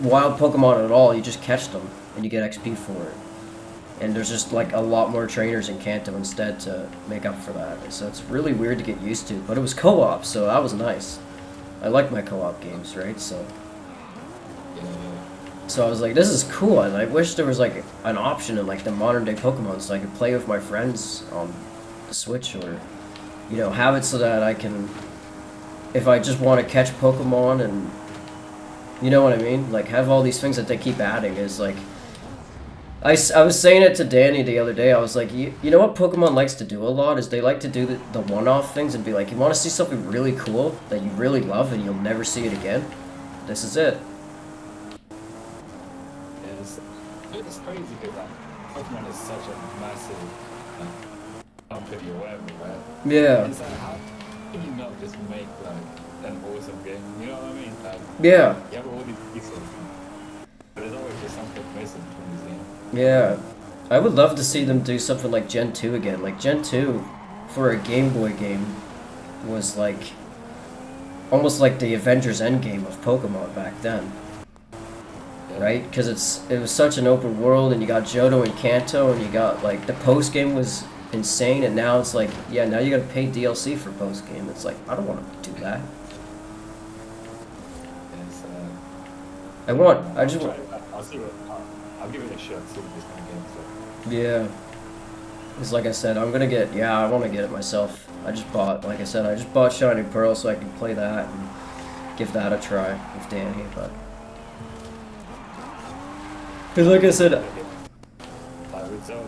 wild Pokemon at all. You just catch them and you get XP for it. And there's just like a lot more trainers in Kanto instead to make up for that. So it's really weird to get used to. But it was co-op, so that was nice. I like my co-op games, right? So I was like, this is cool, and I wish there was like an option in like the modern day Pokemon so I could play with my friends on the Switch, or have it so that I can, if I just want to catch Pokemon, and you know what I mean, like have all these things that they keep adding. Is like I was saying it to Danny the other day. I was like, you know what Pokemon likes to do a lot is they like to do the one-off things and be like, you want to see something really cool that you really love and you'll never see it again? This is it. It's crazy because Pokemon is such a massive company or whatever, right? Yeah. It's like, how can you not just make like an awesome game? You know what I mean? Like, Yeah. you have all these pieces, but there's always just something missing from this game. Yeah. I would love to see them do something like Gen 2 again. Like Gen 2 for a Game Boy game was like almost like the Avengers Endgame of Pokemon back then. Right? Because it was such an open world, and you got Johto and Kanto, and you got like the post game was insane, and now it's like, yeah, now you gotta pay DLC for post game. It's like, I don't want to do that. It's, I'll see what I'll give it a shot. See what this kind of game is like. Yeah. It's like I said, I want to get it myself. I just bought Shining Pearl so I can play that and give that a try with Danny, but. Because like I said, like with Zelda,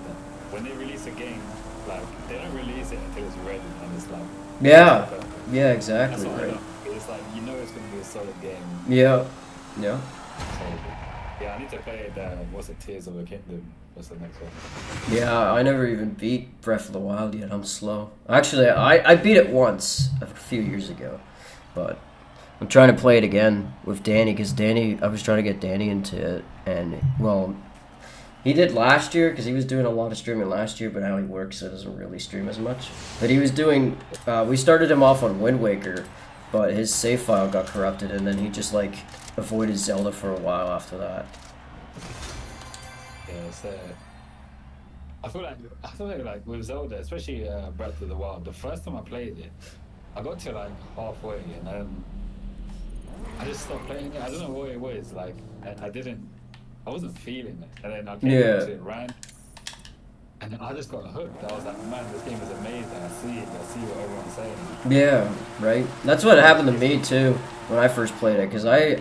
when they release a game, like they don't release it until it's ready, and it's like yeah, exactly, that's right. It's like it's gonna be a solid game. Yeah. So, yeah, I need to play what's it, Tears of the Kingdom? What's the next one? Yeah, I never even beat Breath of the Wild yet. I'm slow. Actually, I beat it once a few years ago, but I'm trying to play it again with Danny, because I was trying to get Danny into it, and, well, he did last year, because he was doing a lot of streaming last year, but now he works, so doesn't really stream as much. But he was doing, we started him off on Wind Waker, but his save file got corrupted, and then he just, like, avoided Zelda for a while after that. Yeah, it's I feel like with Zelda, especially Breath of the Wild, the first time I played it, I got to like halfway, and then I just stopped playing it. I don't know what it was. Like, I wasn't feeling it. And then I came into it, ran, and I just got hooked. I was like, man, this game is amazing. I see what everyone's saying. Yeah, right. That's what happened to me too when I first played it, because I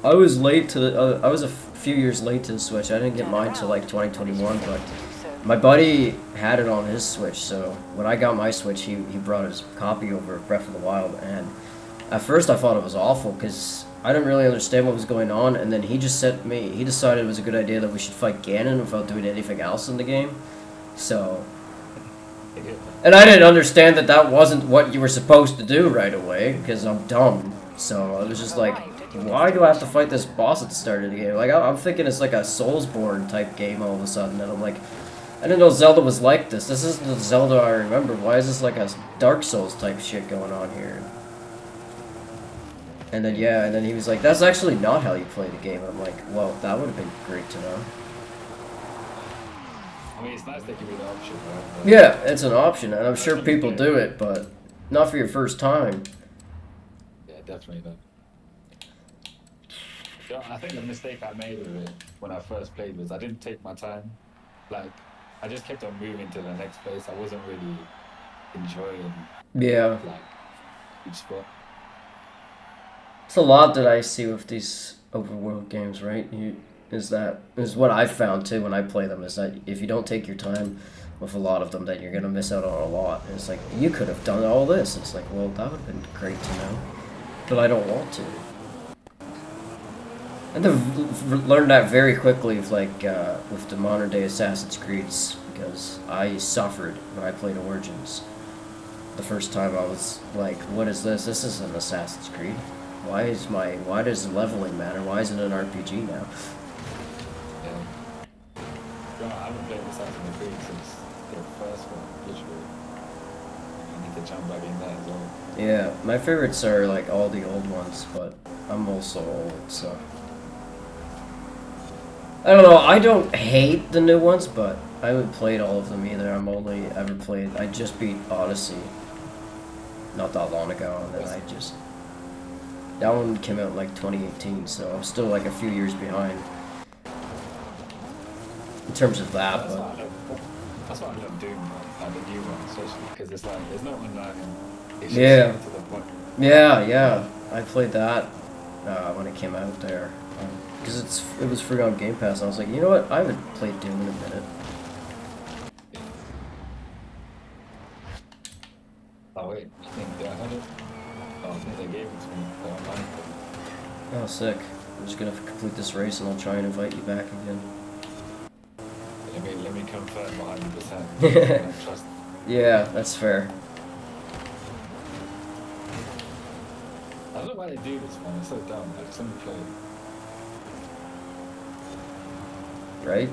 was late to I was a few years late to the Switch. I didn't get mine till like 2021, but my buddy had it on his Switch. So when I got my Switch, he brought his copy over of Breath of the Wild, and at first I thought it was awful because I didn't really understand what was going on, and then he decided it was a good idea that we should fight Ganon without doing anything else in the game. So, and I didn't understand that wasn't what you were supposed to do right away, because I'm dumb. So I was just like, why do I have to fight this boss at the start of the game? Like, I'm thinking it's like a Soulsborne type game all of a sudden, and I'm like, I didn't know Zelda was like this. This isn't the Zelda I remember. Why is this like a Dark Souls type shit going on here? And then he was like, that's actually not how you play the game. And I'm like, well, that would have been great to know. I mean, it's nice they give you the option, right? But Yeah, it's an option, and I'm sure people do it, but not for your first time. yeah, definitely not. You know, I think the mistake I made with it when I first played was I didn't take my time. Like, I just kept on moving to the next place. I wasn't really enjoying, Yeah. like, each spot. It's a lot that I see with these overworld games, right? Is what I've found too when I play them, is that if you don't take your time with a lot of them, then you're gonna miss out on a lot. And it's like, you could have done all this. It's like, well, that would have been great to know, but I don't want to. And I've learned that very quickly with the modern day Assassin's Creeds, because I suffered when I played Origins. The first time I was like, what is this? This isn't Assassin's Creed. Why does leveling matter? Why isn't it an RPG now? Yeah. You know, I haven't played Assassin's Creed since the first one, literally. I need to jump back in that as well. Yeah, my favorites are like all the old ones, but I'm also old, so. I don't know, I don't hate the new ones, but I haven't played all of them either. I just beat Odyssey not that long ago, and then that one came out in like 2018, so I'm still like a few years behind in terms of that. That's what I love doing, like the new one, especially because it's like there's no online. It's just Yeah. to the point. Yeah, I played that when it came out there, because it was free on Game Pass. And I was like, you know what? I haven't played Doom in a minute. Oh wait, I think I had it. Oh, I think they gave it to me online. Oh, sick. I'm just gonna complete this race and I'll try and invite you back again. Let me confirm 100%. I trust. Yeah, that's fair. I don't know why they do this, man. It's so dumb. Like, let me play it. Right?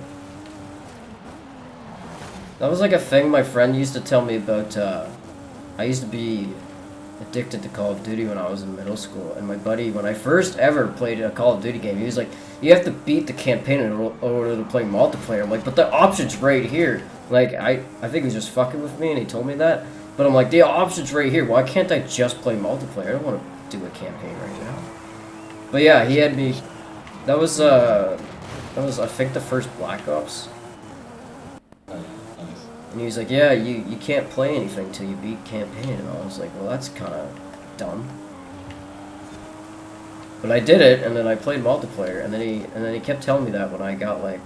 That was like a thing my friend used to tell me about. I used to be addicted to Call of Duty when I was in middle school, and my buddy, when I first ever played a Call of Duty game, he was like, you have to beat the campaign in order to play multiplayer. I'm like, but the option's right here. Like, I think he was just fucking with me, and he told me that. But I'm like, the option's right here. Why can't I just play multiplayer? I don't want to do a campaign right now. But yeah, he had me. That was I think the first Black Ops. Nice. And he was like, yeah, you can't play anything till you beat campaign. And I was like, well, that's kind of dumb. But I did it, and then I played multiplayer, and then he kept telling me that when I got like,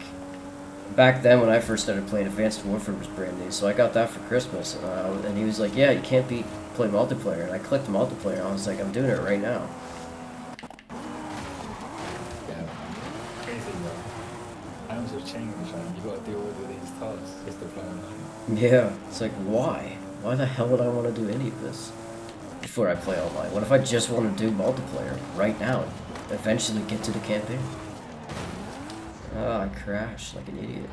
back then when I first started playing, Advanced Warfare was brand new, so I got that for Christmas, and he was like, yeah, you can't play multiplayer, and I clicked multiplayer, and I was like, I'm doing it right now. Yeah. Crazy, bro. Times have changed, man. You gotta deal with these tasks just to play online. Yeah, it's like, why? Why the hell would I want to do any of this before I play online? What if I just want to do multiplayer right now and eventually get to the campaign? Oh, I crashed like an idiot.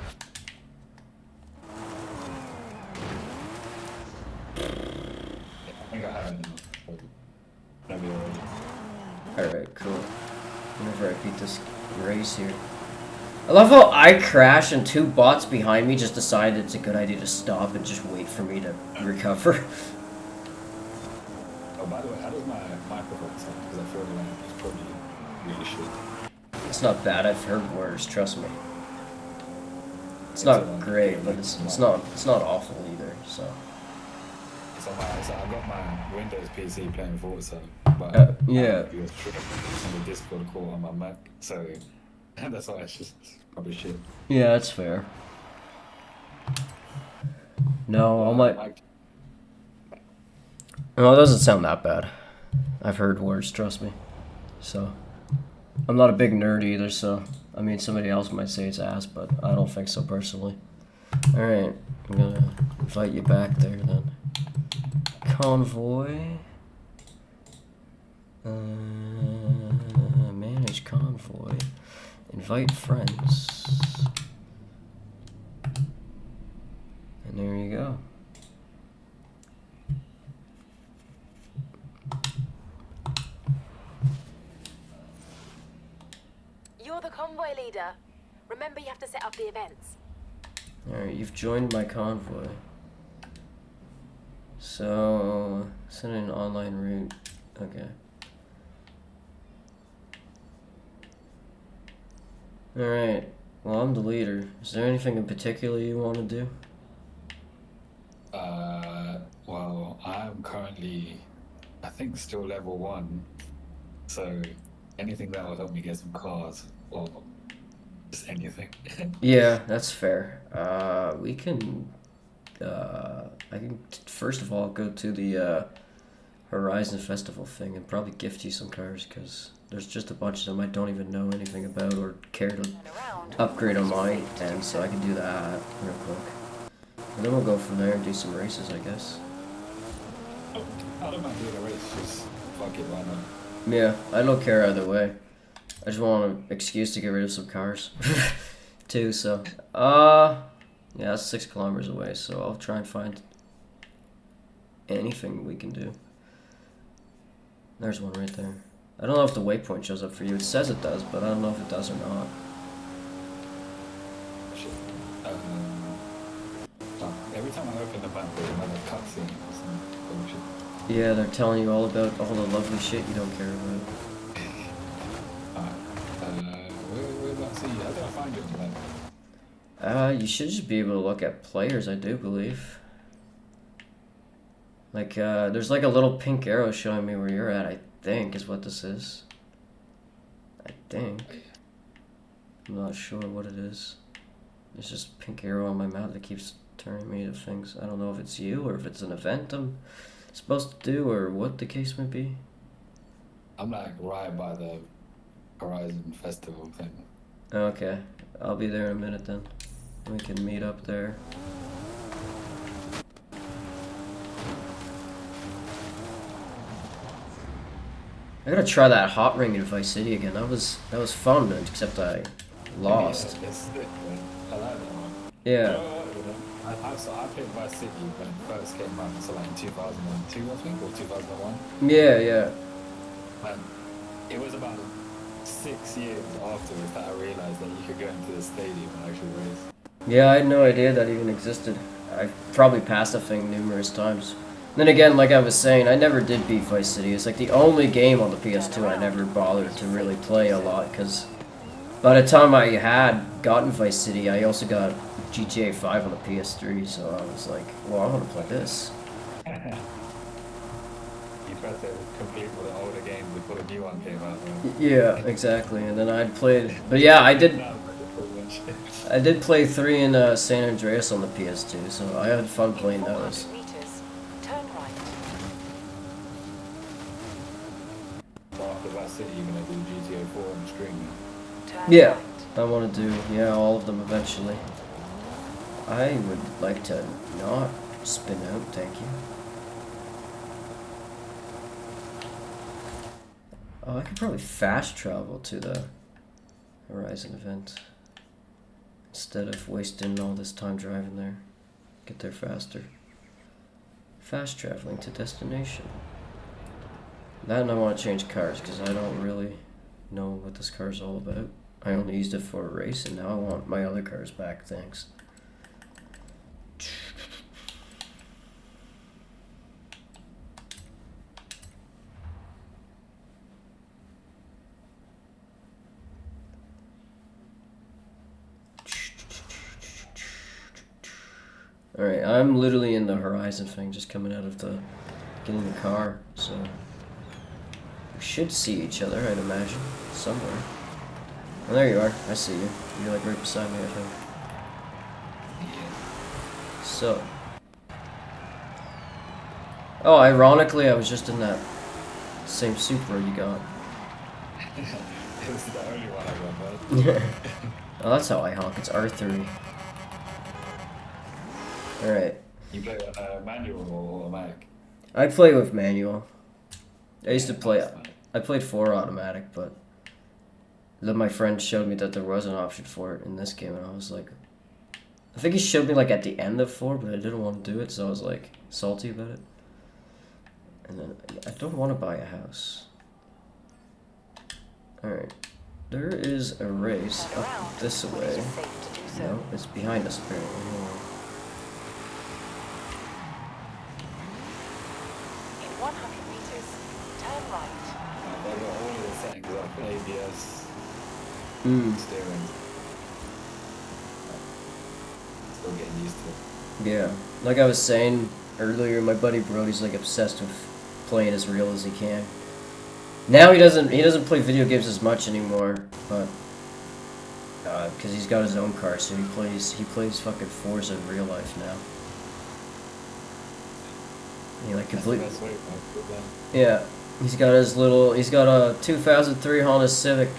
I think I have it now. Maybe already. Alright, cool. Whenever I beat this race here. I love how I crash and two bots behind me just decided it's a good idea to stop and just wait for me to recover. Oh, by the way, how does my microphone sound? Because I feel like it's probably really shit. It's not bad, I've heard worse, trust me. It's not great, but it's not awful either, so. So I got my Windows PC playing Forza, but yeah. it was on the Discord call on my Mac, so that's why it's just probably shit. Yeah, that's fair. No, all my... No, it doesn't sound that bad. I've heard worse, trust me. So, I'm not a big nerd either, so... I mean, somebody else might say it's ass, but I don't think so personally. Alright, I'm gonna invite you back there then. Convoy. Manage convoy. Invite friends. And there you go. You're the convoy leader. Remember, you have to set up the events. Alright, you've joined my convoy. So, send an online route. Okay. Alright, well, I'm the leader. Is there anything in particular you want to do? Well, I'm currently, I think, still level 1. So anything that will help me get some cars or just anything. Yeah, that's fair. We can. I can first of all go to the Horizon Festival thing and probably gift you some cars because there's just a bunch of them I don't even know anything about or care to Turn around. upgrade on mine, and so I can do that real quick. And then we'll go from there and do some races, I guess. I don't mind doing a race, just fuck it, why not? Yeah, I don't care either way. I just want an excuse to get rid of some cars, too. So, yeah, that's 6 kilometers away. So I'll try and find anything we can do. There's one right there. I don't know if the waypoint shows up for you. It says it does, but I don't know if it does or not. Shit. Every time I open the map, there's another cutscene or some bullshit. Yeah, they're telling you all about all the lovely shit you don't care about. Where do I see you? How do I find you on the map? You should just be able to look at players, I do believe. Like, there's like a little pink arrow showing me where you're at, I think, is what this is. I think. I'm not sure what it is. There's just a pink arrow on my map that keeps turning me to things. I don't know if it's you or if it's an event I'm supposed to do or what the case may be. I'm like right by the Horizon Festival thing. Okay, I'll be there in a minute then. We can meet up there. I gotta try that hot ring in Vice City again. That was fun, except I lost. Yeah, it's sick, man. I like that one. Yeah. I played Vice City when it first came out, so like in 2002, I think, or 2001. Yeah, yeah. Man, it was about 6 years afterwards that I realized that you could go into the stadium and actually race. Yeah, I had no idea that even existed. I probably passed the thing numerous times. Then again, like I was saying, I never did beat Vice City. It's like the only game on the PS2 I never bothered to really play a lot, because by the time I had gotten Vice City, I also got GTA 5 on the PS3, so I was like, well, I want to play this. You tried to complete with the older game before the new one came out, right? Yeah, exactly. And then I'd played, but yeah, I did play 3 in San Andreas on the PS2, so I had fun playing those. 400 meters. Turn right. So after Vice City, you're gonna do GTA 4 on stream. Turn Yeah, right. I want to do, yeah, all of them eventually. I would like to not spin out, thank you. Oh, I could probably fast travel to the Horizon event instead of wasting all this time driving there. Get there faster. Fast traveling to destination. That and I want to change cars because I don't really know what this car's all about. I only used it for a race and now I want my other cars back, thanks. Alright, I'm literally in the Horizon thing, just coming out of getting the car, so we should see each other, I'd imagine, somewhere. Oh, there you are, I see you. You're like right beside me, I think. So. Oh, ironically, I was just in that same Supra you got. This is the only one I got, man. Oh, that's how I honk, it's R3. Alright. You play on manual or automatic? I play with manual. I used to play, I played 4 automatic, but then my friend showed me that there was an option for it in this game, and I was like, I think he showed me like at the end of 4, but I didn't want to do it, so I was like salty about it. And then I don't want to buy a house. Alright. There is a race Turn up around. this When way. it is safe to do sir. No, it's behind us apparently. In 100 meters, turn right. I got all of the settings up, ABS, Hmm. steering. Still getting used to it. Yeah, like I was saying earlier, my buddy Brody's like obsessed with playing as real as he can. Now he doesn't play video games as much anymore, but because he's got his own car, so he plays fucking Forza in real life now. He like That's the completely. best way, man. Good man. Yeah, he's got a 2003 Honda Civic.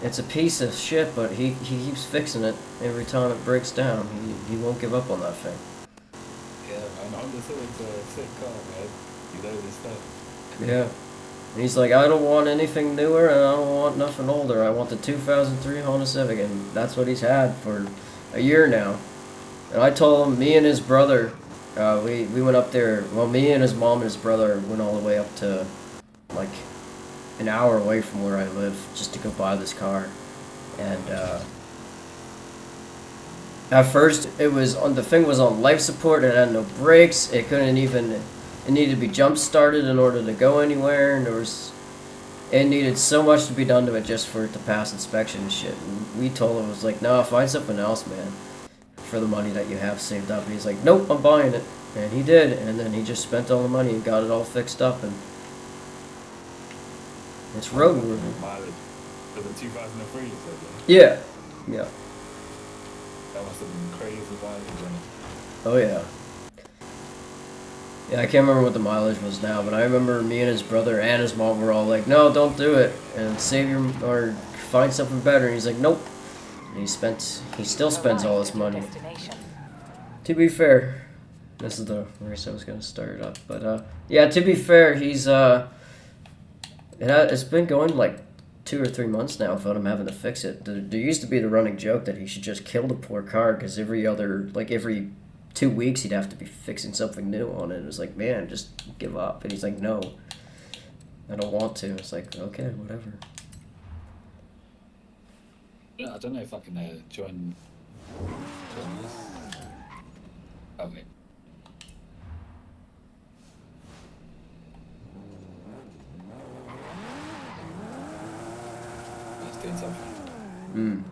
It's a piece of shit, but he keeps fixing it every time it breaks down. He won't give up on that thing. Yeah, man. Honda Civic's a sick car, man. You know this stuff. Yeah. And he's like, I don't want anything newer, and I don't want nothing older. I want the 2003 Honda Civic, and that's what he's had for a year now. And I told him, me and his brother, we went up there. Well, me and his mom and his brother went all the way up to like an hour away from where I live just to go buy this car. And at first, the thing was on life support. It had no brakes. It couldn't even. It needed to be jump started in order to go anywhere, and it needed so much to be done to it just for it to pass inspection and shit. And we told him, it was like, no, find something else, man, for the money that you have saved up. And he's like, nope, I'm buying it. And he did, and then he just spent all the money and got it all fixed up, and it's roadworthy. Mileage. For the 2003, you said, Yeah. Yeah. that must have been crazy mileage on it. Oh, yeah. Yeah, I can't remember what the mileage was now, but I remember me and his brother and his mom were all like, no, don't do it, and or find something better. And he's like, nope. And he still spends all his money. Destination. To be fair, this is the race I was going to start up, but yeah, to be fair, it's been going like 2 or 3 months now without him having to fix it. There used to be the running joke that he should just kill the poor car, because every 2 weeks he'd have to be fixing something new on it. It was like, man, just give up. And he's like, no, I don't want to. It's like, okay, whatever. Yeah, I don't know if I can join this. Oh, wait. He's doing something.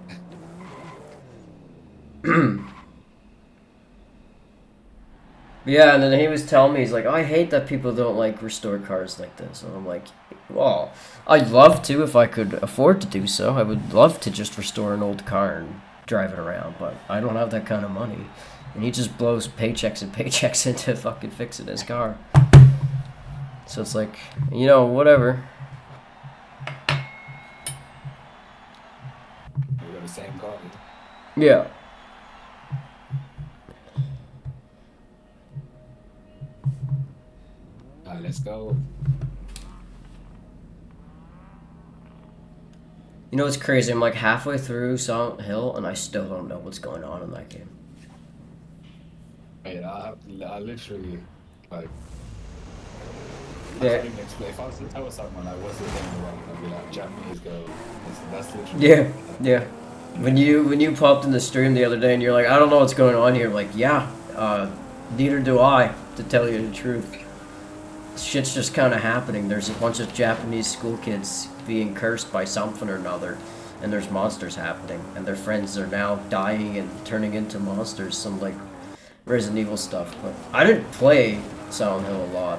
Yeah, and then he was telling me, he's like, I hate that people don't like restore cars like this. And I'm like, well, I'd love to if I could afford to do so. I would love to just restore an old car and drive it around, but I don't have that kind of money. And he just blows paychecks and paychecks into fucking fixing his car. So it's like, whatever. We got the same car. Yeah. Alright, let's go. You know what's crazy? I'm like halfway through Silent Hill, and I still don't know what's going on in that game. Yeah, I literally, like, I Yeah. couldn't even explain. If I was to tell someone, like, what's the thing wrong, I'd be like, Japanese girl. That's literally. Yeah, yeah. When you popped in the stream the other day and you're like, I don't know what's going on here, I'm like, yeah, neither do I, to tell you the truth. Shit's just kind of happening. There's a bunch of Japanese school kids being cursed by something or another, and there's monsters happening, and their friends are now dying and turning into monsters, some like Resident Evil stuff. But I didn't play Silent Hill a lot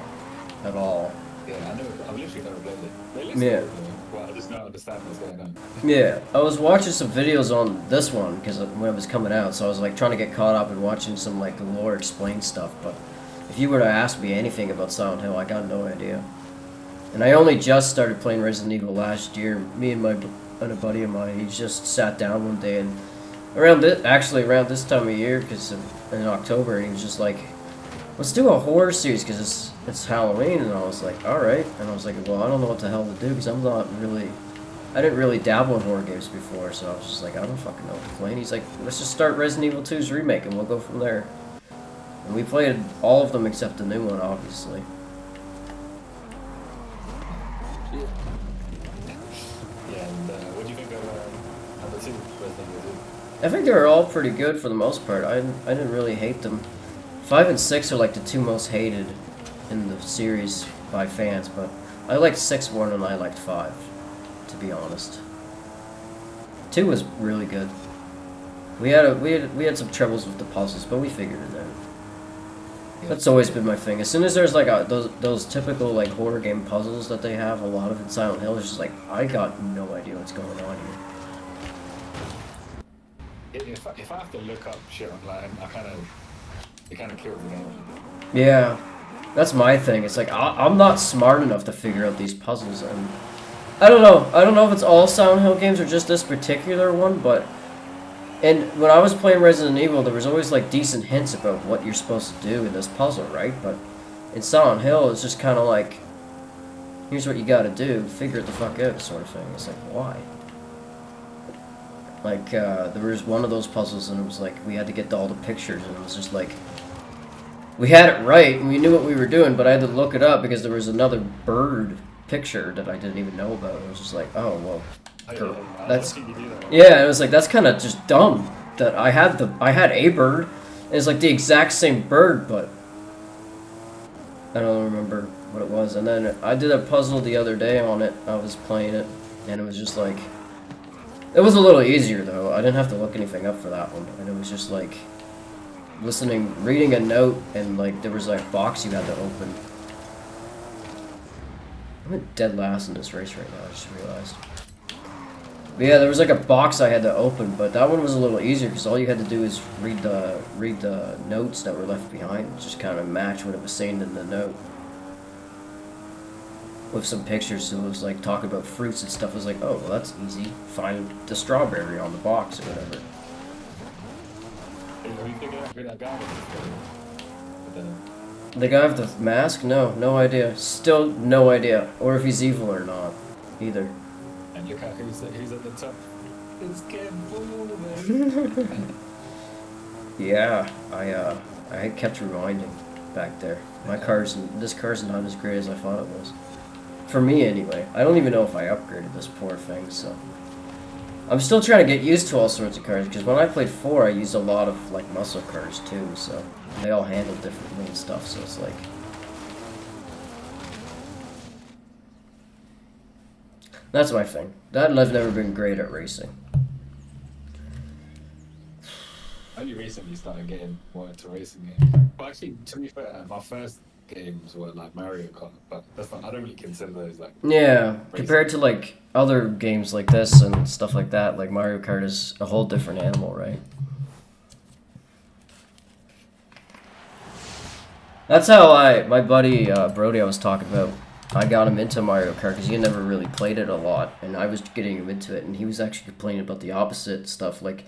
at all. Yeah, I know. I've literally never played it. They list Yeah. it, but I just don't understand what's going on. Yeah, I was watching some videos on this one because when it was coming out, so I was like trying to get caught up and watching some like lore explain stuff. But if you were to ask me anything about Silent Hill, I got no idea. And I only just started playing Resident Evil last year. Me and a buddy of mine, he just sat down one day and around this time of year, because in October, and he was just like, let's do a horror series because it's Halloween. And I was like, all right. And I was like, well, I don't know what the hell to do because I didn't really dabble in horror games before, so I was just like, I don't fucking know what to play. And he's like, let's just start Resident Evil 2's remake and we'll go from there. And we played all of them except the new one, obviously. Yeah, and what do you think of number 2, Resident Evil 2? I think they were all pretty good for the most part. I didn't really hate them. 5 and 6 are like the two most hated in the series by fans, but I liked 6 more than I liked 5, to be honest. 2 was really good. We had some troubles with the puzzles, but we figured it out. That's always been my thing. As soon as there's like those typical like horror game puzzles that they have a lot of in Silent Hill, it's just like I got no idea what's going on here. If I have to look up shit online, it kind of kills the game. Yeah, that's my thing. It's like I'm not smart enough to figure out these puzzles, and I don't know. I don't know if it's all Silent Hill games or just this particular one, but. And when I was playing Resident Evil, there was always like decent hints about what you're supposed to do in this puzzle, right? But in Silent Hill, it's just kind of like, here's what you gotta do, figure it the fuck out, sort of thing. It's like, why? Like, there was one of those puzzles, and it was like, we had to get all the pictures, and it was just like, we had it right, and we knew what we were doing, but I had to look it up because there was another bird picture that I didn't even know about. It was just like, oh, well. That's yeah. It was like that's kind of just dumb. That I had a bird. And it's like the exact same bird, but I don't remember what it was. And then I did a puzzle the other day on it. I was playing it, and it was just like it was a little easier though. I didn't have to look anything up for that one, and it was just like reading a note, and like there was like a box you had to open. I'm at dead last in this race right now. I just realized. But yeah, there was like a box I had to open, but that one was a little easier because all you had to do is read the notes that were left behind, just kind of match what it was saying in the note. With some pictures, so it was like talking about fruits and stuff. It was like, oh, well, that's easy. Find the strawberry on the box or whatever. The guy with the mask? No idea. Still no idea, or if he's evil or not, either. And look at who's at the top. It's getting Yeah, I kept rewinding back there. This car's not as great as I thought it was. For me, anyway. I don't even know if I upgraded this poor thing, so. I'm still trying to get used to all sorts of cars, because when I played 4, I used a lot of, like, muscle cars, too, so. They all handle differently and stuff, so it's like. That's my thing. That and I've never been great at racing. I only recently started getting more into racing games. Well, actually, to be fair, my first games were like Mario Kart, but that's not. I don't really consider those like. Yeah, compared to like other games like this and stuff like that, like Mario Kart is a whole different animal, right? That's how my buddy Brody I was talking about. I got him into Mario Kart because he had never really played it a lot, and I was getting him into it, and he was actually complaining about the opposite stuff, like